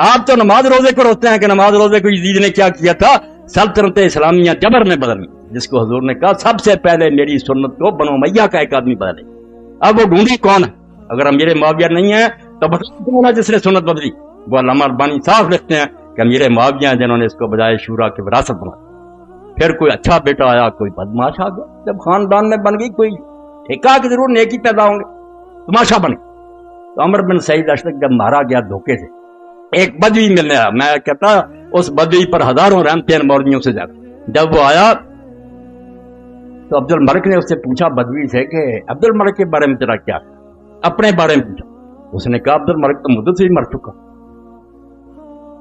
آپ تو نماز روزے کو روکتے ہیں کہ نماز روزے کو یزید نے کیا کیا تھا، سلطنت اسلامیہ جبر میں بدل گئی، جس کو حضور نے کہا سب سے پہلے میری سنت کو بنو امیہ کا ایک آدمی بدلے۔ اب وہ ڈھونڈی کون ہے؟ اگر امیر معاویہ نہیں ہے تو بتاؤ کون ہے جس نے سنت بدلی؟ وہ علامہ البانی صاف لکھتے ہیں کہ امیر معاویہ ہیں جنہوں نے اس کو بجائے شورا کی وراثت بنا۔ پھر کوئی اچھا بیٹا آیا، کوئی بدماش آ گیا، جب خاندان میں بن گئی کوئی ٹھیکا کہ ضرور نیکی پیدا ہوں گے، تماشا بن گیا۔ تو عمر بن سعید اشتر جب مارا گیا دھوکے سے، ایک بدوی ملنے آیا، میں کہتا اس بدوی پر ہزاروں رحمتیں مولویوں سے زیادہ۔ جب وہ آیا تو عبد الملک نے اس سے پوچھا بدوی سے کہ عبد الملک کے بارے میں تیرا کیا، اپنے بارے میں پوچھا۔ اس نے کہا عبد الملک تو مدت سے ہی مر چکا۔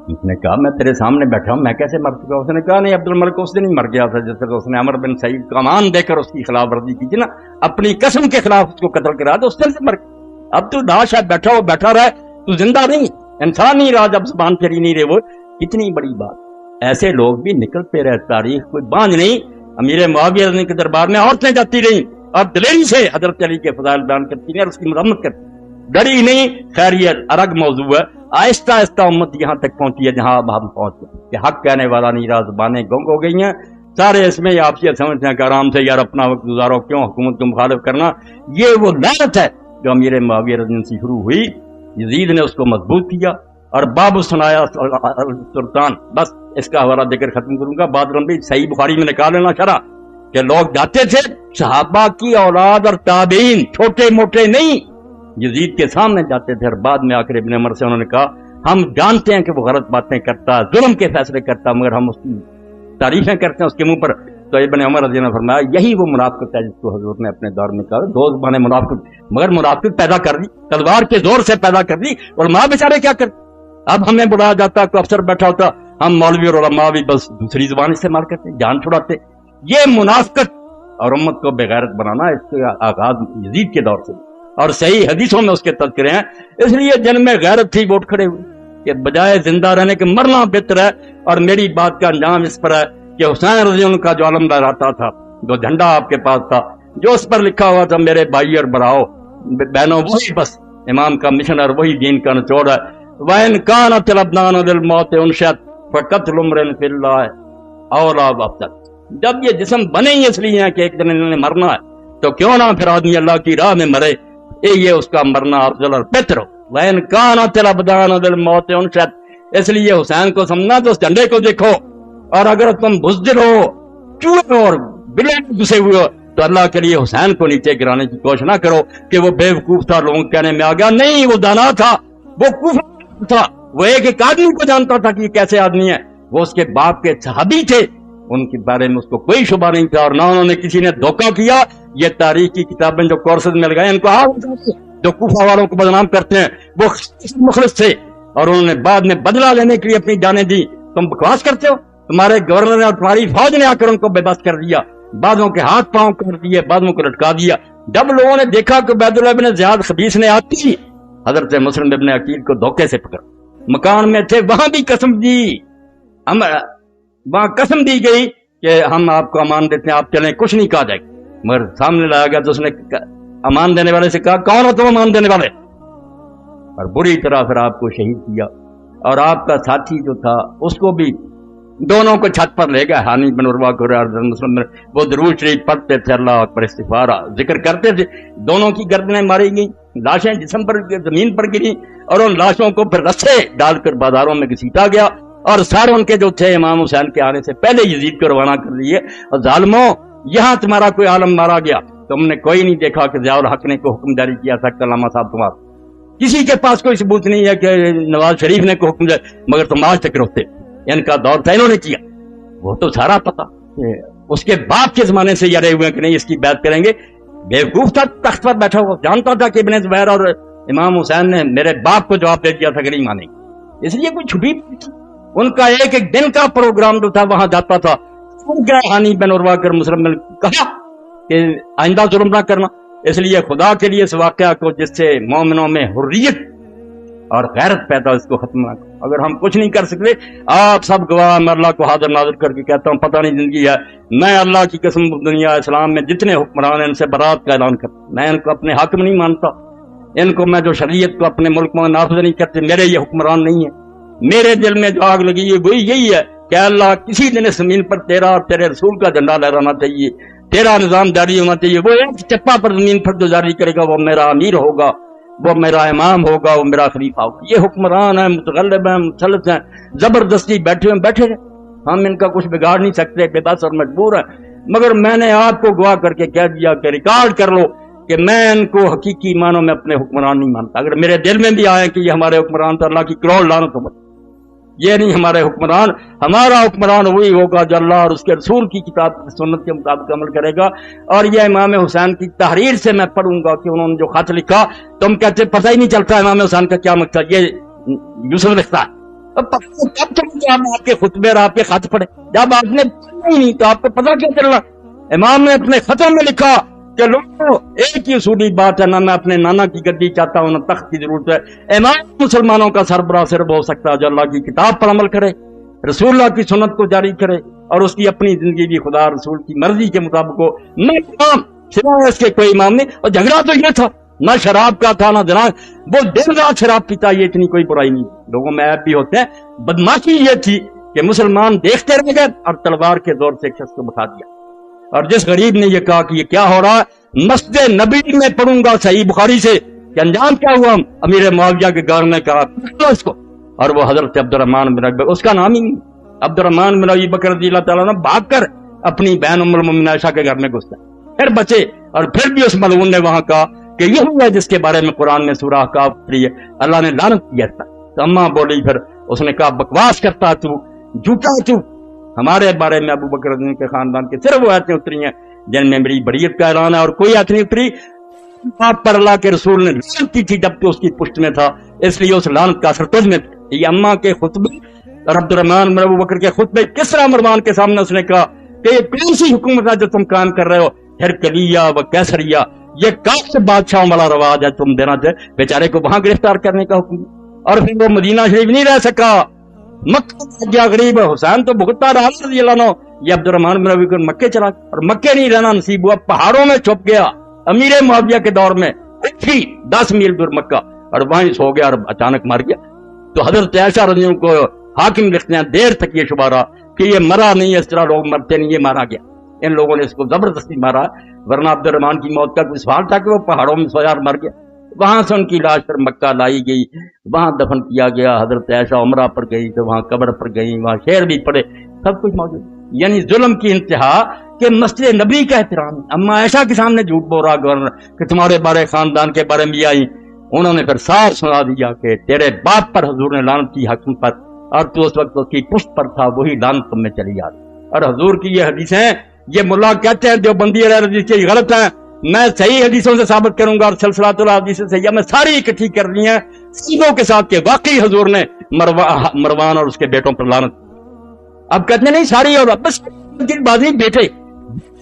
اس نے کہا میں تیرے سامنے بیٹھا ہوں، میں کیسے مر چکا؟ اس نے کہا نہیں، عبد الملک اس دن ہی مر گیا تھا جس طرح اس نے عمر بن سعید کو امان دے کر اس کی خلاف ورزی کی تھی نا، اپنی قسم کے خلاف اس کو قتل کرا تو اس طرح سے مر گیا۔ اب تو لاش ہے، بیٹھا ہو بیٹھا رہے، تو زندہ نہیں، انسان نہیں رہا جب زبان پھیری نہیں رہے۔ وہ کتنی بڑی بات، ایسے لوگ بھی نکلتے رہے، تاریخ کوئی باندھ نہیں۔ امیر معاویہ رضی اللہ کے دربار میں عورتیں جاتی رہیں اور دلیری سے حضرت علی کے فضائل بیان کرتی ہیں اور اس کی مذمت کرتی ہیں، ڈری نہیں۔ خیر یہ الگ موضوع ہے، آہستہ آہستہ امت یہاں تک پہنچی ہے جہاں اب ہم پہنچ گئے کہ حق کہنے والا نہیں رہا، زبانیں گنگ ہو گئی ہیں سارے، اس میں آپ یہ سمجھتے ہیں کہ آرام سے یار اپنا وقت گزارو، کیوں حکومت کو مخالف کرنا۔ یہ وہ لعنت ہے جو امیر معاویہ رضی اللہ سے شروع ہوئی، یزید نے اس کو مضبوط کیا اور باب سنایا سلطان۔ بس اس کا حوالہ دے کر ختم کروں گا، بات لمبی، صحیح بخاری میں نکال لینا شرح کہ لوگ جاتے تھے صحابہ کی اولاد اور تابعین، چھوٹے موٹے نہیں، یزید کے سامنے جاتے تھے اور بعد میں آ کر ابن عمر سے انہوں نے کہا ہم جانتے ہیں کہ وہ غلط باتیں کرتا، ظلم کے فیصلے کرتا، مگر ہم اس کی تعریفیں کرتے ہیں اس کے منہ پر۔ تو ابن عمر رضی اللہ عنہ نے فرمایا یہی وہ منافقت ہے جس کو حضور نے اپنے دور میں کہا، دو زبانیں منافقت، مگر منافقت پیدا کر دی، تلوار کے زور سے پیدا کر دی، علماء بیچارے کیا کرتے؟ اب ہمیں بلایا جاتا، کوئی افسر بیٹھا ہوتا، ہم مولوی اور علماء بھی بس دوسری زبان استعمال کرتے، جان چھڑاتے۔ یہ منافقت اور امت کو بغیرت بنانا، اس کا آغاز یزید کے دور سے، اور صحیح حدیثوں میں اس کے تذکرے ہیں۔ اس لیے جن میں غیرت تھی وہ اٹھ کھڑے ہوئے کہ بجائے زندہ رہنے کے مرنا بہتر ہے، اور میری بات کا انجام اس پر ہے کہ حسین رضی اللہ کا جو علم لہراتا تھا، جو جھنڈا آپ کے پاس تھا، جو اس پر لکھا ہوا تھا میرے بھائی اور براؤ بہنوں، وہی بس امام کا مشن اور وہی دین کا نچوڑ ہے۔ وَإِنْ كَانَتِ الْأَبْدَانُ لِلْمَوْتِ أُنْشِئَتْ فَقَتْلُ امْرِئٍ فِي اللَّهِ أَوْلَىٰ وَأَفْضَلُ۔ جب یہ جسم بنے ہی اس لیے ہیں کہ ایک دن انہوں نے مرنا ہے، تو کیوں نہ پھر آدمی اللہ کی راہ میں مرے، یہ اس کا مرنا افضل اور بہتر ہو۔ وَإِنْ كَانَتِ الْأَبْدَانُ لِلْمَوْتِ أُنْشِئَتْ، اس لیے حسین کو سمجھنا تو اس جھنڈے کو دیکھو، اور اگر تم بزدل ہو، چوہے اور بلے گھسے ہوئے ہو، تو اللہ کے لیے حسین کو نیچے گرانے کی کوشش نہ کرو کہ وہ بے وقوف تھا، لوگوں کے کہنے میں آ گیا۔ نہیں، وہ دانا تھا، وہ کوفہ تھا، وہ ایک آدمی کو جانتا تھا کہ یہ کیسے آدمی ہے، وہ اس کے باپ کے صحابی تھے، ان کے بارے میں اس کو کوئی شبہ نہیں تھا، اور نہ انہوں نے کسی نے دھوکہ کیا۔ یہ تاریخ کی کتابیں جو کورسز مل گئے ان کو جو کوفہ والوں کو بدنام کرتے ہیں وہ مخلص تھے، اور انہوں نے بعد میں بدلہ لینے کے لیے اپنی جانیں دی۔ تم بکواس کرتے ہو، تمہارے گورنر نے اور تمہاری فوج نے آ کر ان کو بے بس کر دیا، بعضوں کے ہاتھ پاؤں کر دیے، بعضوں کو لٹکا دیا۔ جب لوگوں نے دیکھا کہ عبید اللہ بن زیاد خبیث نے آتی حضرت مسلم ابن عقیل کو دھوکے سے پکڑا، مکان میں تھے، وہاں بھی قسم دی، وہاں قسم دی گئی کہ ہم آپ کو امان دیتے ہیں، آپ چلیں، کچھ نہیں کہا جائے گا۔ مگر سامنے لایا گیا تو اس نے امان دینے والے سے کہا کون ہو تم امان دینے والے، اور بری طرح پھر آپ کو شہید کیا۔ اور آپ کا ساتھی جو تھا اس کو بھی دونوں کو چھت پر لے گئے، ہانی بن عروہ کو مسلم وہ درود شریف پڑھتے تھے، اللہ اکبر استغفار ذکر کرتے تھے، دونوں کی گردنیں ماری گئیں، لاشیں جسم پر زمین پر گری، اور ان لاشوں کو پھر رسے ڈال کر بازاروں میں گھسیٹا گیا، اور سارے ان کے جو تھے امام حسین کے آنے سے پہلے یزید کو روانہ کر لیے۔ اور ظالموں، یہاں تمہارا کوئی عالم مارا گیا، تم نے کوئی نہیں دیکھا کہ ضیاء الحق نے کوئی حکم جاری کیا تھا علامہ صاحب تمہارا، کسی کے پاس کوئی ثبوت نہیں ہے کہ نواز شریف نے کوئی حکم جاری، مگر تم آج تک روتے، ان کا دور تھا، انہوں نے کیا، وہ تو سارا پتا، اس کے باپ کے زمانے سے یارے ہوئے کہ نہیں اس کی بیعت کریں گے، بیوقوف تھا، تخت پر بیٹھا ہوا، جانتا تھا کہ ابن زبیر اور امام حسین نے میرے باپ کو جواب دے دیا تھا کہ نہیں مانیں گے، اس لیے کوئی چھپی تھی، ان کا ایک ایک دن کا پروگرام جو تھا وہاں جاتا تھا۔ ہانی بن عروہ کر مسلم نے کہا کہ آئندہ ظلم نہ کرنا، اس لیے خدا کے لیے اس واقعہ کو جس سے مومنوں میں حریت اور غیرت پیدا، اس کو ختم نہ کرو۔ اگر ہم کچھ نہیں کر سکتے، آپ سب گواہ، میں اللہ کو حاضر ناظر کر کے کہتا ہوں پتہ نہیں زندگی ہے، میں اللہ کی قسم دنیا اسلام میں جتنے حکمران ہیں ان سے برات کا اعلان کرتا، میں ان کو اپنے حاکم نہیں مانتا، ان کو میں جو شریعت کو اپنے ملک میں نافذ نہیں کرتے، میرے یہ حکمران نہیں ہیں۔ میرے دل میں جو آگ لگی ہے وہی یہی ہے کہ اللہ کسی دن اس زمین پر تیرا اور تیرے رسول کا جھنڈا لہرانا چاہیے، تیرا نظام جاری ہونا چاہیے، وہ ایک چپا پر زمین پر جو جاری کرے گا وہ میرا امیر ہوگا، وہ میرا امام ہوگا، وہ میرا خلیفہ ہوگا۔ یہ حکمران ہیں، متغلب ہیں، مسلط ہیں، زبردستی بیٹھے ہیں، بیٹھے ہیں، ہم ان کا کچھ بگاڑ نہیں سکتے، بے بس اور مجبور ہیں۔ مگر میں نے آپ کو گواہ کر کے کہہ دیا کہ ریکارڈ کر لو کہ میں ان کو حقیقی معنوں میں اپنے حکمران نہیں مانتا۔ اگر میرے دل میں بھی آئے کہ یہ ہمارے حکمران تو اللہ کی کروڑ لعنت ہو، یہ نہیں ہمارے حکمران، ہمارا حکمران وہی ہوگا جو اللہ اور اس کے رسول کی کتاب سنت کے مطابق عمل کرے گا۔ اور یہ امام حسین کی تحریر سے میں پڑھوں گا کہ انہوں نے جو خط لکھا، تم کہتے پتہ ہی نہیں چلتا امام حسین کا کیا مقصد، یہ یوسف لکھتا ہے، اب کب چلے آپ کے خطبے اور آپ کے خط پڑھے، جب آپ نے پڑھا ہی نہیں تو آپ کو پتہ کیا چل رہا۔ امام نے اپنے خطوں میں لکھا کہ لوگوں ایک ہی اصولی بات ہے، نہ میں اپنے نانا کی گدی چاہتا ہوں نہ تخت کی ضرورت ہے، امام مسلمانوں کا سربراہ صرف ہو سکتا ہے جو اللہ کی کتاب پر عمل کرے، رسول اللہ کی سنت کو جاری کرے اور اس کی اپنی زندگی بھی خدا رسول کی مرضی کے مطابق ہو۔ نہ امام سوائے اس کے کوئی امام نہیں، اور جھگڑا تو یہ تھا، نہ شراب کا تھا نہ زنا، وہ دن رات شراب پیتا، یہ اتنی کوئی برائی نہیں، لوگوں میں عیب بھی ہوتے ہیں۔ بدماشی یہ تھی کہ مسلمان دیکھتے رہ گئے اور تلوار کے زور سے ایک شخص کو بٹھا دیا، اور جس غریب نے یہ کہا کہ یہ کیا ہو رہا ہے، مسجد نبی میں پڑھوں گا صحیح بخاری سے کہ انجام کیا ہوا، امیر معاویہ کے گھر میں کہا اس کو، اور وہ حضرت عبد الرحمن بن ابی بکر، اس کا نام ہی نہیں، عبد الرحمن بن ابی بکر رضی اللہ تعالیٰ عنہ بھاگ کر اپنی بہن ام المؤمنین عائشہ کے گھر میں گھستا، پھر بچے، اور پھر بھی اس ملعون نے وہاں کہا کہ یہ ہے جس کے بارے میں قرآن میں سورہ احقاف اتری ہے، اللہ نے لعنت کیا تھا۔ تو اماں بولی، پھر اس نے کہا بکواس کرتا تو، جھوٹا تو، ہمارے بارے میں ابو بکر کے خاندان کے صرف وہ آیتیں اتری ہیں جن میں میری بریت کا اعلان ہے، اور کوئی آیت نہیں اتری۔ آپ پر اللہ کے رسول نے لعنت کی تھی جب تو اس کی پشت میں تھا، اس لیے اس لعنت کا اثر تجھ میں تھا۔ یہ اماں کے خطبے اور عبد الرحمن بن ابو بکر کے خطبے کس طرح مروان کے سامنے اس نے کہا کہ یہ کون سی حکومت ہے جو تم قائم کر رہے ہو، ہرکلیہ و کیسریہ، یہ کافر بادشاہوں والا رواج ہے، تم دینا چاہے بیچارے کو وہاں گرفتار کرنے کا حکم، اور پھر وہ مدینہ شریف نہیں رہ سکا، مکہ گیا غریب، حسین تو بھگتتا رہا رضی اللہ عنہ، یہ عبد الرحمن بن ابی بکر مکے چلا، اور مکے نہیں رہنا نصیب ہوا، پہاڑوں میں چھپ گیا امیر معاویہ کے دور میں، 10 میل دور مکہ، اور وہیں سو گیا اور اچانک مر گیا۔ تو حضرت عائشہ رضی اللہ عنہ کو حاکم لکھتے ہیں دیر تک یہ شبہ رہا کہ یہ مرا نہیں، اس طرح لوگ مرتے نہیں، یہ مارا گیا، ان لوگوں نے اس کو زبردستی مارا، ورنہ عبد الرحمن کی موت کا کوئی سوال تھا کہ وہ پہاڑوں میں سویا اور مر گیا۔ وہاں سے ان کی لاش پر مکہ لائی گئی، وہاں دفن کیا گیا، حضرت عائشہ عمرہ پر گئی تو وہاں قبر پر گئی، وہاں شعر بھی پڑے، سب کچھ موجود، یعنی ظلم کی انتہا کہ مسجد نبی کا احترام۔ اما عائشہ کے سامنے جھوٹ بول رہا گورنر کہ تمہارے بارے خاندان کے بارے میں آئی، انہوں نے پھر سار سنا دیا کہ تیرے باپ پر حضور نے لعنت کی حکم پر، اور تو اس وقت اس کی پشت پر تھا، وہی لعنت تم میں چلی جا رہی۔ اور حضور کی یہ حدیثیں یہ ملا کہتے ہیں جو بندی حدیث کی غلط ہیں، میں صحیح حدیثوں سے ثابت کروں گا، اور سلسلۃ الحدیث سے صحیح میں ساری اکٹھی کر لی ہیں سیدھوں کے ساتھ کہ واقعی حضور نے مروان اور اس کے بیٹوں پر لعنت۔ اب کہتے ہیں نہیں ساری، اور بس بازی بیٹے